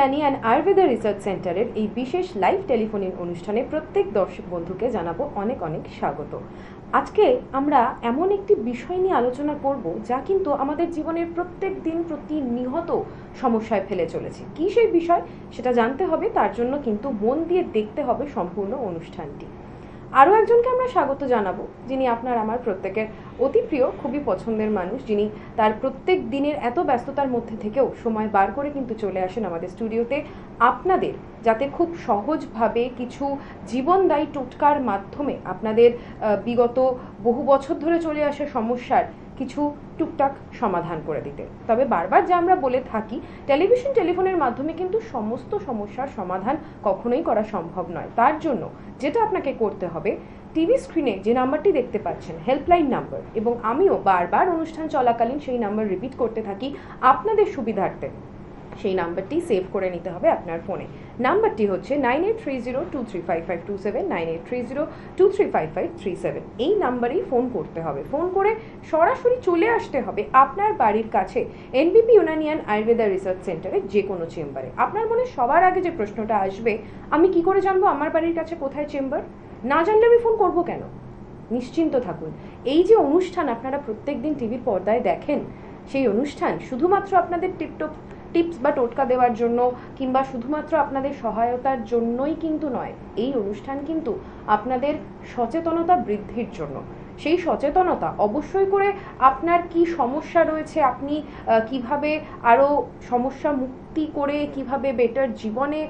Unani and Ayurveda research সেন্টারের এই বিশেষ লাইভ টেলিফোনিক অনুষ্ঠানে প্রত্যেক দর্শক বন্ধুকে জানাবো অনেক অনেক স্বাগত। আজকে আমরা এমন একটি বিষয় নিয়ে আলোচনা করব যা কিন্তু আমাদের জীবনের প্রত্যেক দিন প্রতিনিয়ত সমস্যায় ফেলে চলেছে। কী সেই বিষয় সেটা জানতে হবে, তার জন্য কিন্তু মন দিয়ে দেখতে হবে সম্পূর্ণ অনুষ্ঠানটি। আরও একজনকে আমরা স্বাগত জানাবো, যিনি আপনার আমার প্রত্যেকের অতি প্রিয়, খুবই পছন্দের মানুষ, যিনি তার প্রত্যেক দিনের এত ব্যস্ততার মধ্যে থেকেও সময় বার করে কিন্তু চলে আসেন আমাদের স্টুডিওতে আপনাদের যাতে খুব সহজভাবে কিছু জীবনদায়ী টোটকার মাধ্যমে আপনাদের বিগত বহু বছর ধরে চলে আসা সমস্যার কিছু টুকটাক সমাধান করে দিতে। তবে বারবার যা আমরা বলে থাকি, টেলিফোনের মাধ্যমে কিন্তু সমস্ত সমস্যার সমাধান কখনোই করা সম্ভব নয়। তার জন্য যেটা আপনাকে করতে হবে, টিভি স্ক্রিনে যে নাম্বারটি দেখতে পাচ্ছেন হেল্পলাইন নাম্বার, এবং আমিও বারবার অনুষ্ঠান চলাকালীন সেই নাম্বার রিপিট করতে থাকি আপনাদের সুবিধার্থে, সেই নাম্বারটি সেভ করে নিতে হবে আপনার ফোনে। নাম্বারটি হচ্ছে 9830235527, 9830235537। এই নাম্বারেই ফোন করতে হবে। ফোন করে সরাসরি চলে আসতে হবে আপনার বাড়ির কাছে এনবিপি ইউনানি অ্যান্ড আয়ুর্বেদা রিসার্চ সেন্টারের যে কোনো চেম্বারে। আপনার মনে সবার আগে যে প্রশ্নটা আসবে, আমি কি করে জানবো আমার বাড়ির কাছে কোথায় চেম্বার? না জানলে আমি ফোন করবো কেন? নিশ্চিন্ত থাকুন, এই যে অনুষ্ঠান আপনারা প্রত্যেক দিন টিভির পর্দায় দেখেন, সেই অনুষ্ঠান শুধুমাত্র আপনাদের টিপস বা টোটকা দেওয়ার জন্য কিংবা শুধুমাত্র আপনাদের সহায়তার জন্যই কিন্তু নয়। এই অনুষ্ঠান কিন্তু আপনাদের সচেতনতা বৃদ্ধির জন্য। সেই সচেতনতা অবশ্যই করে আপনার কি সমস্যা রয়েছে, আপনি কিভাবে আরও সমস্যা মুক্তি করে কিভাবে বেটার জীবনে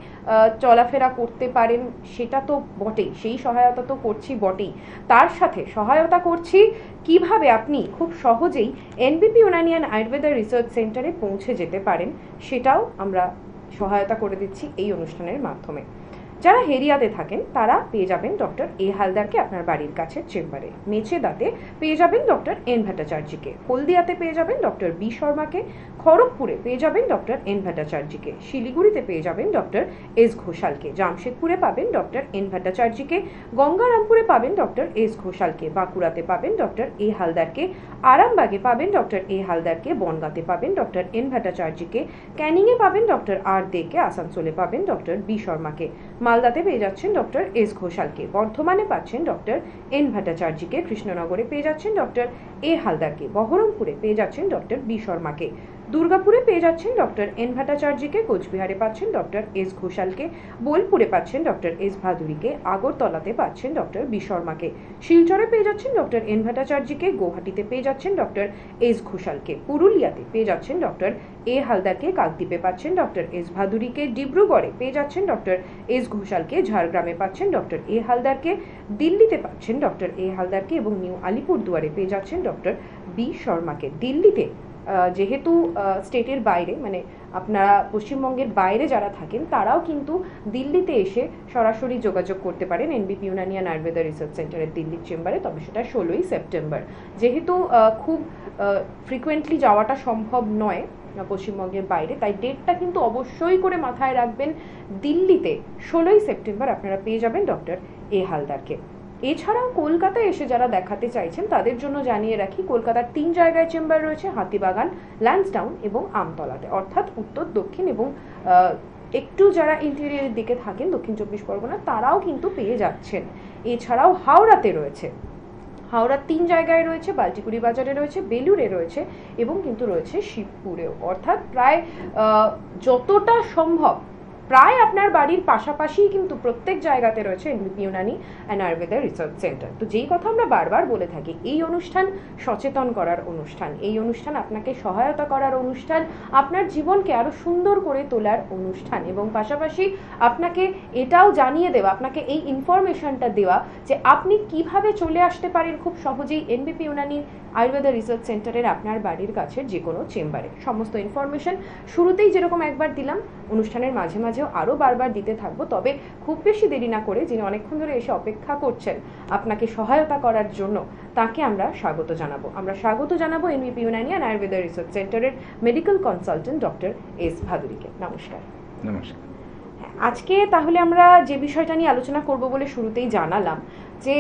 চলাফেরা করতে পারেন সেটা তো বটেই, সেই সহায়তা তো করছি বটেই। তার সাথে সহায়তা করছি কিভাবে আপনি খুব সহজেই এনবিপি ইউনানি অ্যান্ড আয়ুর্বেদা রিসার্চ সেন্টারে পৌঁছে যেতে পারেন, সেটাও আমরা সহায়তা করে দিচ্ছি এই অনুষ্ঠানের মাধ্যমে। যারা হেরিয়াতে থাকেন তারা পেয়ে যাবেন ডক্টর এ হালদারকে আপনার বাড়ির কাছে চেম্বারে। মেচেদাতে পেয়ে যাবেন ডক্টর এন ভট্টাচার্যকে। হলদিয়াতে পেয়ে যাবেন ডক্টর বি শর্মাকে। খড়গপুরে পেয়ে যাবেন ডক্টর এন ভট্টাচার্যকে। শিলিগুড়িতে পেয়ে যাবেন ডক্টর এস ঘোষালকে। জামশেদপুরে পাবেন ডক্টর এন ভট্টাচার্যকে। গঙ্গারামপুরে পাবেন ডক্টর এস ঘোষালকে। বাঁকুড়াতে পাবেন ডক্টর এ হালদারকে। আরামবাগে পাবেন ডক্টর এ হালদারকে। বনগাঁতে পাবেন ডক্টর এন ভট্টাচার্যকে। ক্যানিংয়ে পাবেন ডক্টর আর দেকে। আসানসোলে পাবেন ডক্টর বি শর্মাকে। মালদাতে পেয়ে যাচ্ছেন ডক্টর এস ঘোষালকে। বর্ধমানে পাচ্ছেন ডক্টর এন ভট্টাচার্যকে। কৃষ্ণনগরে পেয়ে যাচ্ছেন ডক্টর এ হালদারকে। বহরমপুরে পেয়ে যাচ্ছেন ডক্টর বি শর্মাকে। দুর্গাপুরে পেয়ে যাচ্ছেন ডক্টর এন ভট্টাচার্যকে। কোচবিহারে পাচ্ছেন ডক্টর এস ঘোষালকে। বোলপুরে পাচ্ছেন ডক্টর এস ভাদুরীকে। আগরতলাতে পাচ্ছেন ডক্টর বি শর্মাকে। শিলচরে পেয়ে যাচ্ছেন ডক্টর এন ভট্টাচার্যকে। গুয়াহাটিতে পেয়ে যাচ্ছেন ডক্টর এস ঘোষালকে। পুরুলিয়াতে পেয়ে যাচ্ছেন ডক্টর এ হালদারকে। কাকদ্বীপে পাচ্ছেন ডক্টর এস ভাদুরীকে। ডিব্রুগড়ে পেয়ে যাচ্ছেন ডক্টর এস ঘোষালকে। ঝাড়গ্রামে পাচ্ছেন ডক্টর এ হালদারকে। দিল্লিতে পাচ্ছেন ডক্টর এ হালদারকে এবং নিউ আলিপুরদুয়ারে পেয়ে যাচ্ছেন ডক্টর বি শর্মাকে। দিল্লিতে যেহেতু স্টেটের বাইরে, মানে আপনারা পশ্চিমবঙ্গের বাইরে যারা থাকেন তারাও কিন্তু দিল্লিতে এসে সরাসরি যোগাযোগ করতে পারেন এনবিপি ইউনানি অ্যান্ড আয়ুর্বেদা রিসার্চ সেন্টারের দিল্লির চেম্বারে। তবে সেটা 16ই সেপ্টেম্বর। যেহেতু খুব ফ্রিকুয়েন্টলি যাওয়াটা সম্ভব নয় পশ্চিমবঙ্গের বাইরে, তাই ডেটটা কিন্তু অবশ্যই করে মাথায় রাখবেন। দিল্লিতে 16ই সেপ্টেম্বর আপনারা পেয়ে যাবেন ডক্টর এ হালদারকে। এছাড়াও কলকাতায় এসে যারা দেখাতে চাইছেন তাদের জন্য জানিয়ে রাখি, কলকাতার 3 জায়গায় চেম্বার রয়েছে, হাতিবাগান, ল্যান্সডাউন এবং আমতলাতে, অর্থাৎ উত্তর, দক্ষিণ এবং একটু যারা ইন্টেরিয়রের দিকে থাকেন দক্ষিণ 24 পরগনা তারাও কিন্তু পেয়ে যাচ্ছেন। এছাড়াও হাওড়াতে রয়েছে, হাওড়ার 3 জায়গায় রয়েছে, বাল্টিকুড়ি বাজারে রয়েছে, বেলুড়ে রয়েছে এবং কিন্তু রয়েছে শিবপুরেও। অর্থাৎ প্রায় যতটা সম্ভব প্রায় আপনার বাড়ির পাশাপাশি কিন্তু প্রত্যেক জায়গাতে রয়েছে এনবিপি Unani and Ayurveda research centre. তো যেই কথা আমরা বারবার বলে থাকি, এই অনুষ্ঠান সচেতন করার অনুষ্ঠান, এই অনুষ্ঠান আপনাকে সহায়তা করার অনুষ্ঠান, আপনার জীবনকে আরও সুন্দর করে তোলার অনুষ্ঠান, এবং পাশাপাশি আপনাকে এটাও জানিয়ে দেওয়া, আপনাকে এই ইনফরমেশনটা দেওয়া যে আপনি কিভাবে চলে আসতে পারেন খুব সহজেই এনবিপি ইউনানি আয়ুর্বেদা রিসার্চ সেন্টারের আপনার বাড়ির কাছের যে কোনো চেম্বারে। সমস্ত ইনফরমেশন শুরুতেই যেরকম একবার দিলাম, অনুষ্ঠানের মাঝে মাঝেও আরও বারবার দিতে থাকবো। তবে খুব বেশি দেরি না করে, যিনি অনেকক্ষণ ধরে এসে অপেক্ষা করছেন আপনাকে সহায়তা করার জন্য, তাকে আমরা স্বাগত জানাবো। আমরা স্বাগত জানাবো এনবিপি ইউনানি অ্যান্ড আয়ুর্বেদা রিসার্চ সেন্টারের মেডিকেল কনসালটেন্ট ডক্টর এস ভাদুরীকে। নমস্কার। নমস্কার। আজকে তাহলে আমরা যে বিষয়টা নিয়ে আলোচনা করব বলে শুরুতেই জানালাম, যে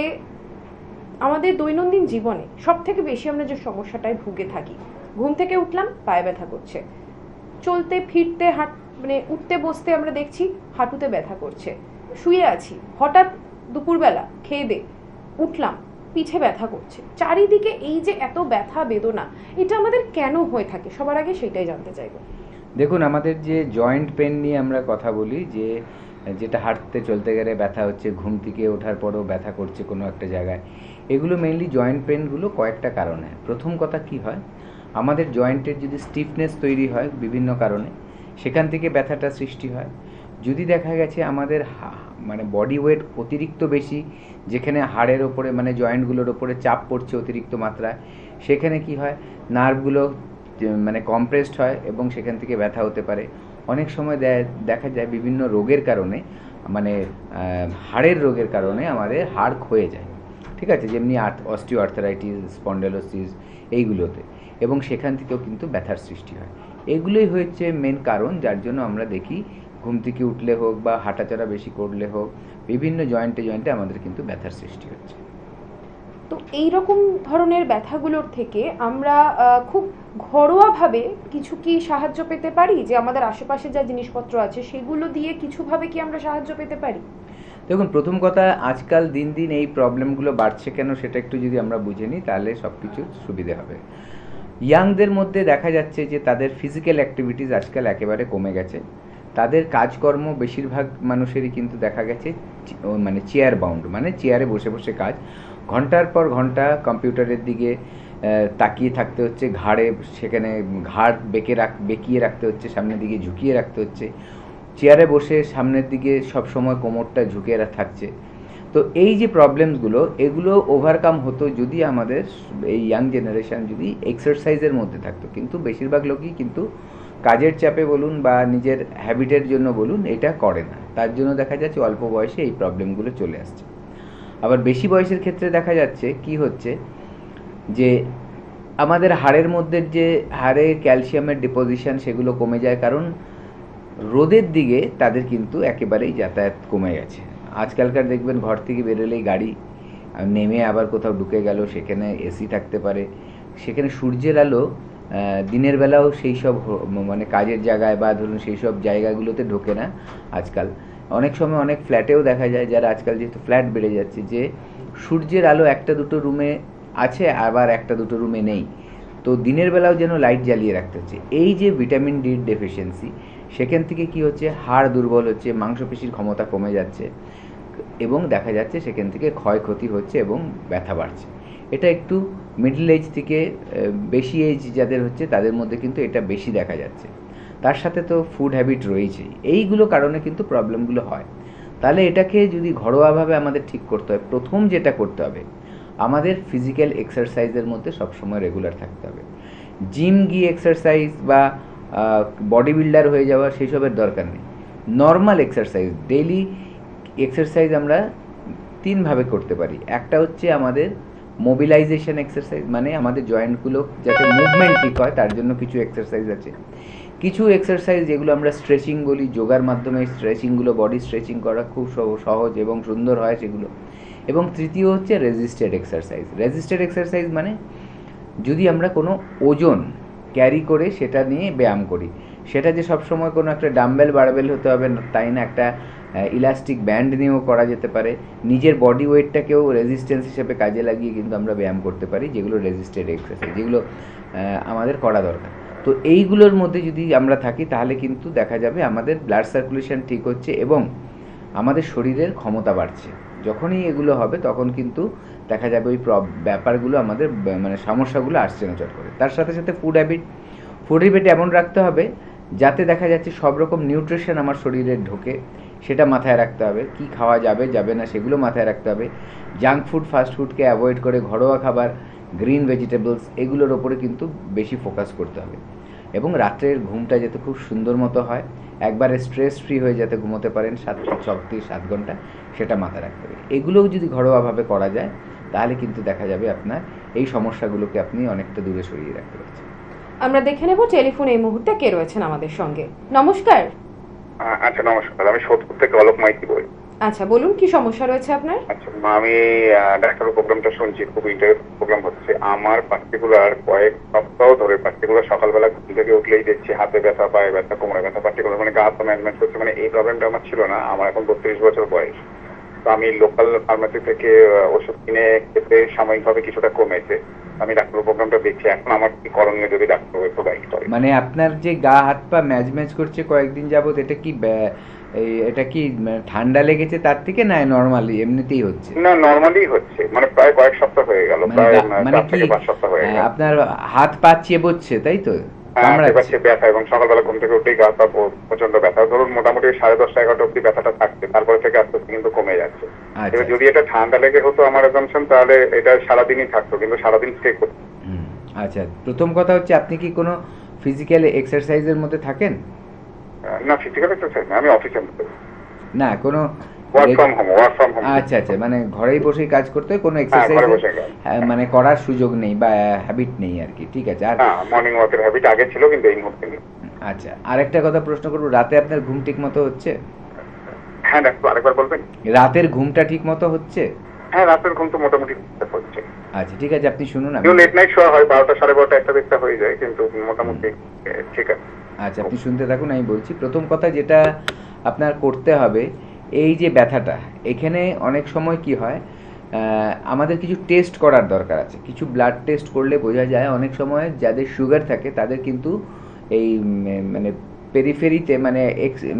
আমাদের দৈনন্দিন জীবনে সব থেকে বেশি আমরা যে সমস্যাটায় ভুগে থাকি, ঘুম থেকে উঠলাম পায়ে ব্যথা করছে, চলতে ফিরতে মানে উঠতে বসতে আমরা দেখছি হাঁটুতে ব্যথা করছে, শুয়ে আছি হঠাৎ দুপুরবেলা খেয়ে দে উঠলাম পিঠে ব্যথা করছে, চারিদিকে এই যে এত ব্যথা বেদনা, এটা আমাদের কেন হয়ে থাকে? সবার আগে সেটাই জানতে চাইবো। দেখুন, আমাদের যে জয়েন্ট পেন নিয়ে আমরা কথা বলি, যে যেটা হাঁটতে চলতে গেলে ব্যথা হচ্ছে, ঘুম থেকে ওঠার পরও ব্যথা করছে কোনো একটা জায়গায়, এগুলো মেইনলি জয়েন্ট পেনগুলো কয়েকটা কারণে। প্রথম কথা কি হয়, আমাদের জয়েন্টের যদি স্টিফনেস তৈরি হয় বিভিন্ন কারণে, সেখান থেকে ব্যথাটা সৃষ্টি হয়। যদি দেখা গেছে আমাদের মানে বডি ওয়েট অতিরিক্ত বেশি, যেখানে হাড়ের ওপরে মানে জয়েন্টগুলোর ওপরে চাপ পড়ছে অতিরিক্ত মাত্রায়, সেখানে কি হয়, নার্ভগুলো মানে কমপ্রেসড হয় এবং সেখান থেকে ব্যথা হতে পারে। অনেক সময় দেখা যায় বিভিন্ন রোগের কারণে, মানে হাড়ের রোগের কারণে আমাদের হাড় ক্ষয়ে যায়, ঠিক আছে, যেমনি অস্টিও আর্থারাইটিস, স্পন্ডেলোসিস এইগুলোতে, এবং সেখান থেকেও কিন্তু ব্যথার সৃষ্টি হয়। এগুলোই হচ্ছে মেন কারণ, যার জন্য আমরা দেখি ঘুম থেকে উঠলে হোক বা হাঁটাচলা বেশি করলে হোক, বিভিন্ন জয়েন্টে আমাদের কিন্তু ব্যথার সৃষ্টি হচ্ছে। তো এই রকম ধরনের ব্যথাগুলোর থেকে আমরা খুব ঘরোয়াভাবে কিছু কি সাহায্য পেতে পারি? যে আমাদের আশেপাশে যা জিনিসপত্র আছে সেগুলো দিয়ে কিছুভাবে কি আমরা সাহায্য পেতে পারি? দেখুন, প্রথম কথা, আজকাল দিন দিন এই প্রবলেমগুলো বাড়ছে কেন সেটা একটু যদি আমরা বুঝে নিই তাহলে সব কিছু সুবিধে হবে। ইয়াংদের মধ্যে দেখা যাচ্ছে যে তাদের ফিজিক্যাল অ্যাক্টিভিটিস আজকাল একেবারে কমে গেছে। তাদের কাজকর্ম বেশিরভাগ মানুষেরই কিন্তু দেখা গেছে মানে চেয়ার বাউন্ড, মানে চেয়ারে বসে বসে কাজ, ঘন্টার পর ঘন্টা কম্পিউটারের দিকে তাকিয়ে থাকতে হচ্ছে, ঘাড়ে সেখানে ঘাড় বেঁকিয়ে রাখতে হচ্ছে, সামনের দিকে ঝুঁকিয়ে রাখতে হচ্ছে, চেয়ারে বসে সামনের দিকে সব সময় কোমরটা ঝুঁকে থাকছে। তো এই যে প্রবলেমসগুলো, এগুলো ওভারকাম হতো যদি আমাদের এই ইয়াং জেনারেশন যদি এক্সারসাইজের মধ্যে থাকতো, কিন্তু বেশিরভাগ লোকই কিন্তু কাজের চাপে বলুন বা নিজের হ্যাবিটের জন্য বলুন এটা করে না, তার জন্য দেখা যাচ্ছে অল্প বয়সে এই প্রবলেমগুলো চলে আসছে। আবার বেশি বয়সের ক্ষেত্রে দেখা যাচ্ছে কি হচ্ছে, যে আমাদের হাড়ের মধ্যে যে হাড়ে ক্যালসিয়ামের ডিপোজিশন সেগুলো কমে যায়, কারণ রোদের দিকে তাদের কিন্তু একেবারেই যাতায়াত কমে গেছে। আজকালকার দেখবেন ঘর থেকে বেরোলেই গাড়ি, নেমে আবার কোথাও ঢুকে গেল, সেখানে এসি থাকতে পারে, সেখানে সূর্যের আলো দিনের বেলাও সেই সব মানে কাজের জায়গায় বা ধরুন সেই সব জায়গাগুলোতে ঢোকে না আজকাল। অনেক সময় অনেক ফ্ল্যাটেও দেখা যায়, যারা আজকাল যেহেতু ফ্ল্যাট বেড়ে যাচ্ছে, যে সূর্যের আলো একটা দুটো রুমে আছে আবার একটা দুটো রুমে নেই, তো দিনের বেলাও যেন লাইট জ্বালিয়ে রাখতে হচ্ছে। এই যে ভিটামিন ডির ডেফিসিয়েন্সি, সেখান থেকে কি হচ্ছে, হাড় দুর্বল হচ্ছে, মাংসপেশির ক্ষমতা কমে যাচ্ছে, এবং দেখা যাচ্ছে সেখান থেকে ক্ষয়ক্ষতি হচ্ছে এবং ব্যথা বাড়ছে। এটা একটু মিডল এজ থেকে বেশি এজ যাদের হচ্ছে তাদের মধ্যে কিন্তু এটা বেশি দেখা যাচ্ছে। তার সাথে তো ফুড হ্যাবিট রয়েছেই, এইগুলো কারণে কিন্তু প্রবলেমগুলো হয়। তাহলে এটাকে যদি ঘরোয়াভাবে আমাদের ঠিক করতে হয়, প্রথম যেটা করতে হবে, আমাদের ফিজিক্যাল এক্সারসাইজের মধ্যে সবসময় রেগুলার থাকতে হবে। জিম গিয়ে এক্সারসাইজ বা বডি বিল্ডার হয়ে যাওয়া সেই সবের দরকার নেই। নর্মাল এক্সারসাইজ, ডেইলি এক্সারসাইজ আমরা তিনভাবে করতে পারি। একটা হচ্ছে আমাদের মোবিলাইজেশন এক্সারসাইজ, মানে আমাদের জয়েন্টগুলো যাতে মুভমেন্ট ঠিক হয় তার জন্য কিছু এক্সারসাইজ আছে। কিছু এক্সারসাইজ যেগুলো আমরা স্ট্রেচিং বলি, যোগার মাধ্যমে স্ট্রেচিংগুলো, বডি স্ট্রেচিং করা খুব সহজ এবং সুন্দর হয় সেগুলো। এবং তৃতীয় হচ্ছে রেজিস্টেড এক্সারসাইজ। রেজিস্টেড এক্সারসাইজ মানে যদি আমরা কোনো ওজন ক্যারি করে সেটা নিয়ে ব্যায়াম করি, সেটা যে সবসময় কোনো একটা ডাম্বেল বারবেল হতে হবে তাই না, একটা ইলাস্টিক ব্যান্ড নিয়েও করা যেতে পারে। নিজের বডি ওয়েটটাকেও রেজিস্ট্যান্স হিসেবে কাজে লাগিয়ে কিন্তু আমরা ব্যায়াম করতে পারি, যেগুলো রেজিস্টেড এক্সারসাইজ, যেগুলো আমাদের করা দরকার। তো এইগুলোর মধ্যে যদি আমরা থাকি তাহলে কিন্তু দেখা যাবে আমাদের ব্লাড সার্কুলেশন ঠিক হচ্ছে এবং আমাদের শরীরের ক্ষমতা বাড়ছে। যখনই এগুলো হবে তখন কিন্তু দেখা যাবে ওই ব্যাপারগুলো আমাদের মানে সমস্যাগুলো আসছে না চট করে। তার সাথে সাথে ফুড হ্যাবিট এমন রাখতে হবে যাতে দেখা যাচ্ছে সব রকম নিউট্রিশন আমার শরীরে ঢোকে, সেটা মাথায় রাখতে হবে। কি খাওয়া যাবে না সেগুলো মাথায় রাখতে হবে। জাঙ্ক ফুড, ফাস্ট ফুডকে অ্যাভয়েড করে ঘরোয়া খাবার, গ্রিন ভেজিটেবলস, এগুলোর ওপরে কিন্তু বেশি ফোকাস করতে হবে। এবং রাত্রের ঘুমটা যাতে খুব সুন্দর মতো হয়, একবারে স্ট্রেস ফ্রি হয়ে যাতে ঘুমোতে পারেন 7 ঘন্টা, সেটা মাথায় রাখতে হবে। এগুলোও যদি ঘরোয়াভাবে করা যায় তাহলে কিন্তু দেখা যাবে আপনার এই সমস্যাগুলোকে আপনি অনেকটা দূরে সরিয়ে রাখতে পারছেন। আমরা দেখে নেব টেলিফোন এই মুহূর্তে কে রয়েছেন আমাদের সঙ্গে। নমস্কার। আচ্ছা, নমস্কার। আমি সোদপুর থেকে অলোক মাইতি বলি। আচ্ছা, বলুন কি সমস্যা রয়েছে আপনার? আচ্ছা আমি ডাক্তারের প্রোগ্রামটা শুনছি, খুব ইন্টারেস্ট প্রোগ্রাম হচ্ছে। আমার পার্টিকুলার কয়েক সপ্তাহ ধরে পার্টিকুলার সকালবেলা ঘুম থেকে উঠলেই দেখছি হাতে ব্যথা, পায়ে ব্যথা, কোমরে ব্যথা, পার্টিকুলার মানে গা হাত ম্যানেজমেন্ট করছে। মানে এই প্রবলেমটা আমার ছিল না, আমার এখন 32 বছর বয়স। তো আমি লোকাল ফার্মাসি থেকে ওষুধ কিনে খেতে সাময়িকভাবে কিছুটা কমেছে। আমি ডাক্তারের প্রোগ্রামটা দেখছি, এখন আমার কি করণীয় যদি ডাক্তার একটু গাইড করে। মানে আপনার যে গা হাত পা ম্যাজ করছে কয়েকদিন যাবত, এটা কি এটা কি ঠান্ডা লেগেছে তার থেকে, না নর্মালি এমনিতেই হচ্ছে? না, নর্মালি হচ্ছে, মানে প্রায় কয়েক সপ্তাহ হয়ে গেল, মানে প্রায় মানে 4 কি থেকে 5 সপ্তাহ হয়ে গেল। আপনার হাত পা চেবোচ্ছে তাই তো? হ্যাঁ, কামড়াচ্ছে? ব্যথা, এবং সকালবেলা ঘুম থেকে উঠেই গা পা প্রচন্ড ব্যথা। ধরুন মোটামুটি 10:30 11টা অব্দি ব্যথাটা থাকছে, তারপরে থেকে আস্তে আস্তে কিন্তু কমে যাচ্ছে। আচ্ছা, এবার যদি এটা ঠান্ডা লেগে হতো আমার অ্যাজাম্পশন, তাহলে এটা সারাদিনই থাকতো, কিন্তু সারাদিন স্টে করতো। হুম, আচ্ছা, প্রথম কথা হচ্ছে আপনি কি কোনো ফিজিক্যাল এক্সারসাইজের মধ্যে থাকেন? না, ফিজিক্যাল এক্সারসাইজ না, আমি অফিসের মধ্যে না কোনো ওয়ার্ক ফ্রম হোম। আচ্ছা আচ্ছা, মানে ঘরেই বসেই কাজ করতে হয়, কোনো ঘরে এক্সারসাইজ বসে কাজ। মানে করার সুযোগ নেই বা হ্যাবিট নেই আর কি, ঠিক আছে। আর হ্যাঁ, মর্নিং ওয়াকের হ্যাবিট আগে ছিল, কিন্তু এই মুহূর্তে নেই। আচ্ছা, আরেকটা কথা প্রশ্ন করবো, রাতে আপনার ঘুম ঠিক মতো হচ্ছে? হ্যাঁ ডাক্তার, আরেকবার বলবেন? রাতের ঘুমটা ঠিক মতো হচ্ছে? হ্যাঁ, রাতের ঘুম তো মোটামুটি হচ্ছে। আচ্ছা ঠিক আছে, আপনি শুনুন কেউ লেট নাইট শোয়া হয়, 12টা 12:30 একটা দিকটা হয়ে যায়, কিন্তু মোটামুটি ঠিক আছে। আচ্ছা, আপনি শুনতে থাকুন, আমি বলছি। প্রথম কথা যেটা আপনার করতে হবে, এই যে ব্যথাটা, এখানে অনেক সময় কি হয়, আমাদের কিছু টেস্ট করার দরকার আছে। কিছু ব্লাড টেস্ট করলে বোঝা যায় অনেক সময় যাদের সুগার থাকে তাদের কিন্তু এই মানে পেরিফেরিতে, মানে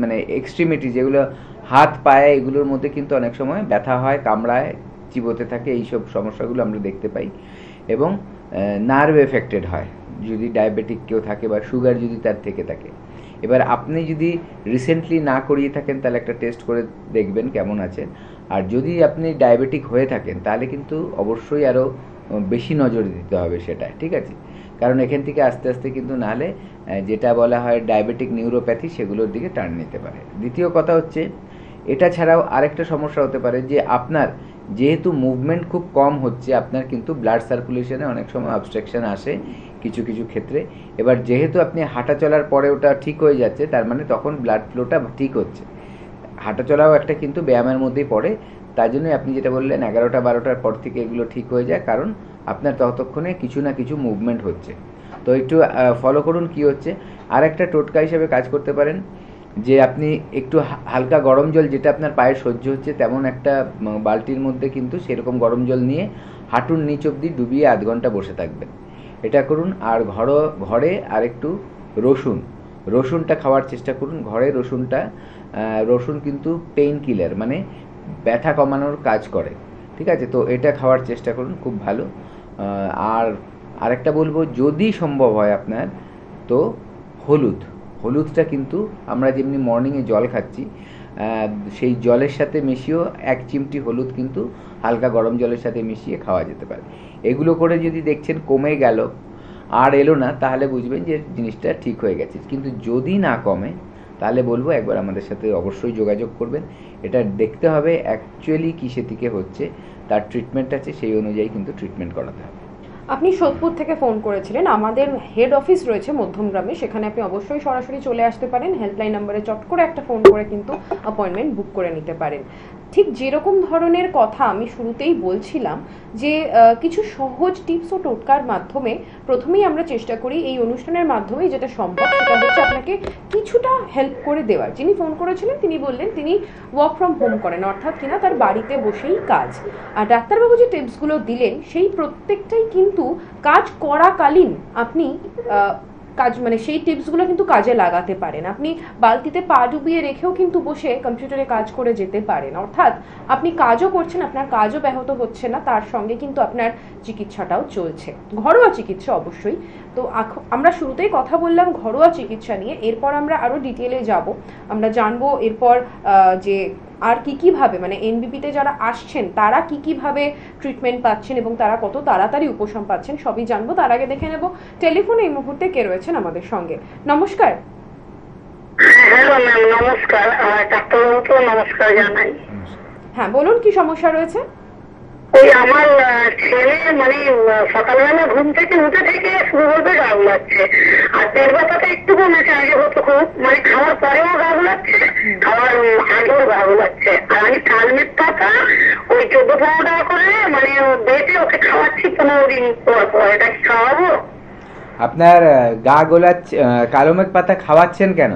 মানে এক্সট্রিমিটি যেগুলো হাত পায়ে, এগুলোর মধ্যে কিন্তু অনেক সময় ব্যথা হয়, কামড়ায়, চিবোতে থাকে, এইসব সমস্যাগুলো আমরা দেখতে পাই। এবং নার্ভ এফেক্টেড হয় যদি ডায়াবেটিক কেউ থাকে বা সুগার যদি তার থেকে থাকে। এবার আপনি যদি রিসেন্টলি না করিয়ে থাকেন তাহলে একটা টেস্ট করে দেখবেন কেমন আছে। আর যদি আপনি ডায়াবেটিক হয়ে থাকেন তাহলে কিন্তু অবশ্যই আরও বেশি নজর দিতে হবে সেটা, ঠিক আছে? কারণ এখান থেকে আস্তে আস্তে কিন্তু নাহলে যেটা বলা হয় ডায়াবেটিক নিউরোপ্যাথি, সেগুলোর দিকে টার্ন নিতে পারে। দ্বিতীয় কথা হচ্ছে, এটা ছাড়াও আরেকটা সমস্যা হতে পারে যে আপনার যেহেতু মুভমেন্ট খুব কম হচ্ছে, আপনার কিন্তু ব্লাড সার্কুলেশনে অনেক সময় অবস্ট্রাকশন আসে কিছু কিছু ক্ষেত্রে। এবার যেহেতু আপনি হাঁটা চলার পরে ওটা ঠিক হয়ে যাচ্ছে, তার মানে তখন ব্লাড ফ্লোটা ঠিক হচ্ছে। হাঁটা চলাও একটা কিন্তু ব্যায়ামের মধ্যেই পড়ে। তাই জন্যই আপনি যেটা বললেন 11টা 12টার পর থেকে এগুলো ঠিক হয়ে যায়, কারণ আপনার ততক্ষণে কিছু না কিছু মুভমেন্ট হচ্ছে। তো একটু ফলো করুন কি হচ্ছে। আর একটা টোটকা হিসেবে কাজ করতে পারেন যে আপনি একটু হালকা গরম জল, যেটা আপনার পায়ে সহ্য হচ্ছে তেমন একটা বালতির মধ্যে কিন্তু সেরকম গরম জল নিয়ে হাঁটুর নিচ অবধি ডুবিয়ে আধ ঘন্টা বসে থাকবেন, এটা করুন। আর ঘরে আর একটু রসুনটা খাওয়ার চেষ্টা করুন। ঘরে রসুন কিন্তু পেইন কিলার, মানে ব্যথা কমানোর কাজ করে, ঠিক আছে? তো এটা খাওয়ার চেষ্টা করুন, খুব ভালো। আর আরেকটা বলবো, যদি সম্ভব হয় আপনার, তো হলুদটা কিন্তু আমরা যেমনি মর্নিংয়ে জল খাচ্ছি, সেই জলের সাথে মিশিয়েও 1 চিমটি হলুদ কিন্তু হালকা গরম জলের সাথে মিশিয়ে খাওয়া যেতে পারে। এগুলো করে যদি দেখছেন কমে গেল আর এলো না, তাহলে বুঝবেন যে জিনিসটা ঠিক হয়ে গেছে। কিন্তু যদি না কমে, তাহলে বলবো একবার আমাদের সাথে অবশ্যই যোগাযোগ করবেন। এটা দেখতে হবে অ্যাকচুয়ালি কিসে থেকে হচ্ছে, তার ট্রিটমেন্ট আছে, সেই অনুযায়ী কিন্তু ট্রিটমেন্ট করাতে হবে। আপনি সোদপুর থেকে ফোন করেছিলেন। আমাদের হেড অফিস রয়েছে মধ্যমগ্রামে, সেখানে আপনি অবশ্যই সরাসরি চলে আসতে পারেন। হেল্পলাইন নাম্বারে চট করে একটা ফোন করে কিন্তু অ্যাপয়েন্টমেন্ট বুক করে নিতে পারেন। ঠিক যেরকম ধরনের কথা আমি শুরুতেই বলছিলাম যে কিছু সহজ টিপস ও টোটকার মাধ্যমে প্রথমেই আমরা চেষ্টা করি এই অনুষ্ঠানের মাধ্যমে যেটা সম্ভব সেটা হচ্ছে আপনাকে কিছুটা হেল্প করে দেওয়ার। যিনি ফোন করেছিলেন তিনি বললেন তিনি ওয়ার্ক ফ্রম হোম করেন, অর্থাৎ কিনা তার বাড়িতে বসেই কাজ। আর ডাক্তারবাবু যে টিপসগুলো দিলেন সেই প্রত্যেকটাই কিন্তু কাজ করাকালীন আপনি মানে সেই টিপসগুলো কিন্তু কাজে লাগাতে পারেন। আপনি বালতিতে পা ডুবিয়ে রেখেও কিন্তু বসে কম্পিউটারে কাজ করে যেতে পারেন। অর্থাৎ আপনি কাজও করছেন, আপনার কাজও ব্যাহত হচ্ছে না, তার সঙ্গে কিন্তু আপনার চিকিৎসাটাও চলছে, ঘরোয়া চিকিৎসা অবশ্যই। তো আমরা শুরুতেই কথা বললাম ঘরোয়া চিকিৎসা নিয়ে, এরপর আমরা আরও ডিটেলে যাব। আমরা জানবো এরপর যে আর কীভাবে মানে এনবিপিতে যারা আসছেন তারা কীভাবে ট্রিটমেন্ট পাচ্ছেন এবং তারা কত তাড়াতাড়ি উপশম পাচ্ছেন, সবই জানবো। তার আগে দেখে নেব টেলিফোনে এই মুহূর্তে কে রয়েছেন আমাদের সঙ্গে। নমস্কার। হ্যালো ম্যাম, নমস্কার। ডাক্তারবাবুকে নমস্কার জানাই। হ্যাঁ বলুন, কি সমস্যা রয়েছে? ওই আমার ছেলে মানে সকালবেলা ঘুম থেকে উঠে থেকে শুরু করবে গা গুলাচ্ছে, আর পেট ব্যথাটা একটু কমেছে, আগে হতো খুব, মানে খাওয়ার পরেও গা গুলাচ্ছে, খাওয়ার আগেও গা গুলাচ্ছে। আর আমি কালমেট পাতা ওই 14-15 টাকা করে মানে বেটে ওকে খাওয়াচ্ছি 15 দিন পর পর। এটা কি খাওয়াবো? আপনার গা গোলাচ্ছে, কালো মেঘ পাতা খাওয়াচ্ছেন কেন?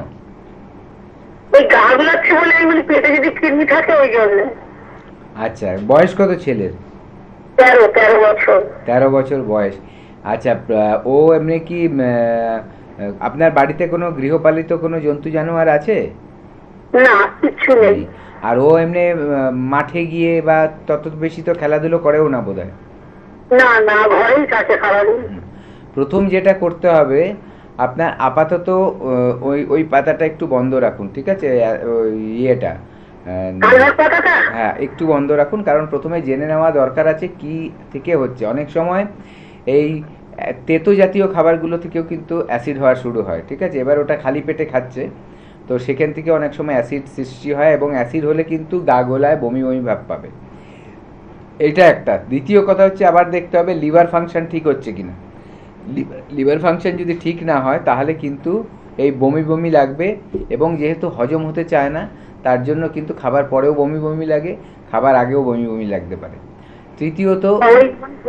ওই গা গুলাচ্ছে বলে, মানে পেটে যদি কৃমি থাকে ওই জন্য। আচ্ছা, বয়স কত ছেলের? 13 বছর। 13 বছর বয়স। আচ্ছা, ও এমনি কি আপনার বাড়িতে কোনো গৃহপালিত কোনো জন্তু জানোয়ার আছে? না, কিচ্ছু নেই। আর ও এমনি মাঠে গিয়ে বা তত বেশি তো খেলাধুলো করেও না বোধহয়। না না, ঘরেই থাকে সারাদিন। প্রথম যেটা করতে হবে, আপনার আপাতত ওই ওই পাতাটা একটু বন্ধ রাখুন, ঠিক আছে? ওই ইয়েটা কালমেট পাতাটা? হ্যাঁ, একটু বন্ধ রাখুন, কারণ প্রথমে জেনে নেওয়া দরকার আছে কি থেকে হচ্ছে। অনেক সময় এই তেতো জাতীয় খাবারগুলো থেকেও কিন্তু অ্যাসিড হওয়া শুরু হয়, ঠিক আছে? এবার ওটা খালি পেটে খাচ্ছে, তো সেখান থেকে অনেক সময় অ্যাসিড সৃষ্টি হয়, এবং অ্যাসিড হলে কিন্তু গা গোলায় বমি বমি ভাব পাবে। এটা একটা। দ্বিতীয় কথা হচ্ছে, আবার দেখতে হবে লিভার ফাংশন ঠিক হচ্ছে কিনা। লিভার ফাংশন যদি ঠিক না হয় তাহলে কিন্তু এই বমি বমি লাগবে, এবং যেহেতু হজম হতে চায় না তার জন্য কিন্তু খাবার পরেও বমি বমি লাগে, খাবার আগেও বমি বমি লাগতে পারে। তৃতীয়ত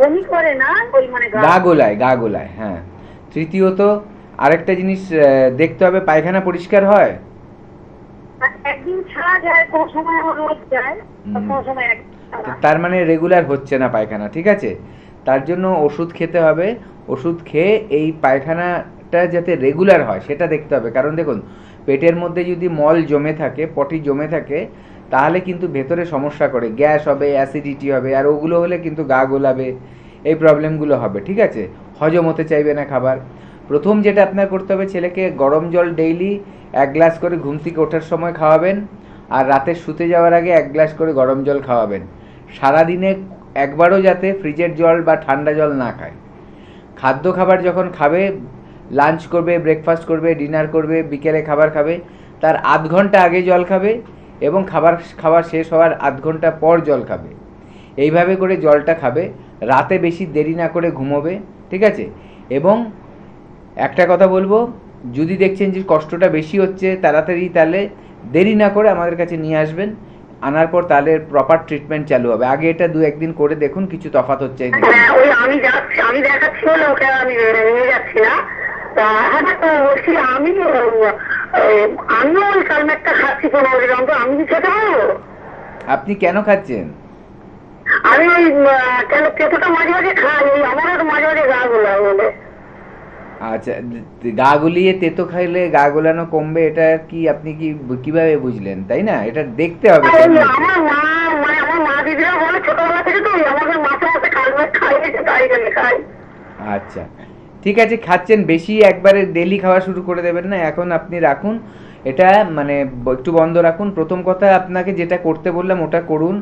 বমি করে না, ওই মানে গা গোলায়, হ্যাঁ। তৃতীয়ত আরেকটা জিনিস দেখতে হবে, পায়খানা পরিষ্কার হয়? একদিন ছাড়া যায়, কোন সময় রোজ যায়, কোন সময় তার মানে রেগুলার হচ্ছে না পায়খানা, ঠিক আছে? তার জন্য ওষুধ খেতে হবে। ওষুধ খেয়ে এই পায়খানাটা যাতে রেগুলার হয় সেটা দেখতে হবে, কারণ দেখুন, পেটের মধ্যে যদি মল জমে থাকে, পটি জমে থাকে, তাহলে কিন্তু ভেতরে সমস্যা করে, গ্যাস হবে, অ্যাসিডিটি হবে, আর ওগুলো হলে কিন্তু গা গোলাবে, এই প্রবলেমগুলো হবে, ঠিক আছে? হজম হতে চাইবে না খাবার। প্রথম যেটা আপনার করতে হবে, ছেলেকে গরম জল ডেইলি 1 গ্লাস করে ঘুম থেকে ওঠার সময় খাওয়াবেন, আর রাতে শুতে যাওয়ার আগে 1 গ্লাস করে গরম জল খাওয়াবেন। সারাদিনে একবারও যাতে ফ্রিজের জল বা ঠান্ডা জল না খায়। খাদ্য খাবার যখন খাবে, লাঞ্চ করবে, ব্রেকফাস্ট করবে, ডিনার করবে, বিকেলে খাবার খাবে, তার আধ ঘন্টা আগে জল খাবে, এবং খাবার শেষ হওয়ার আধ ঘন্টা পর জল খাবে। এইভাবে করে জলটা খাবে। রাতে বেশি দেরি না করে ঘুমোবে, ঠিক আছে? এবং একটা কথা বলবো, যদি দেখছেন যে কষ্টটা বেশি হচ্ছে, তাড়াতাড়ি তাহলে দেরি না করে আমাদের কাছে নিয়ে আসবেন। আনার পর তাহলে প্রপার ট্রিটমেন্ট চালু হবে। আগে এটা 2-1 দিন করে দেখুন কিছু তফাৎ হচ্ছে নাকি। ওই আমি যাচ্ছি, আমি দেখাচ্ছি বলে ওকে আমি নিয়ে যাচ্ছি না। হ্যাঁ, তো বলছি আমিও ওই কালমেটটা খাচ্ছি 15 দিন অন্তর, আমি কি খেতে পারবো? আপনি কেন খাচ্ছেন? আমি ওই কেন তেতোটা মাঝে মাঝে খাই, ওই আমারও মাঝে মাঝে গা গোলায় বলে। আচ্ছা, গা গুলিয়ে তেতো খাইলে গা গোলানো কমবে, এটা কি আপনি কিভাবে বুঝলেন, তাই না? এটা দেখতে হবে। আমার মা, মানে আমার মা দিদিরা বলে ছোটবেলা থেকে, তো আমাদের মাথা মাথা কালমেট খাইয়েছে, তাই জন্য খাই। আচ্ছা, ঠিক আছে, খাচ্ছেন, বেশি একবারে ডেলি খাওয়া শুরু করে দেবেন না। এখন আপনি রাখুন এটা, মানে একটু বন্ধ রাখুন। প্রথম কথা, আপনাকে যেটা করতে বললাম ওটা করুন,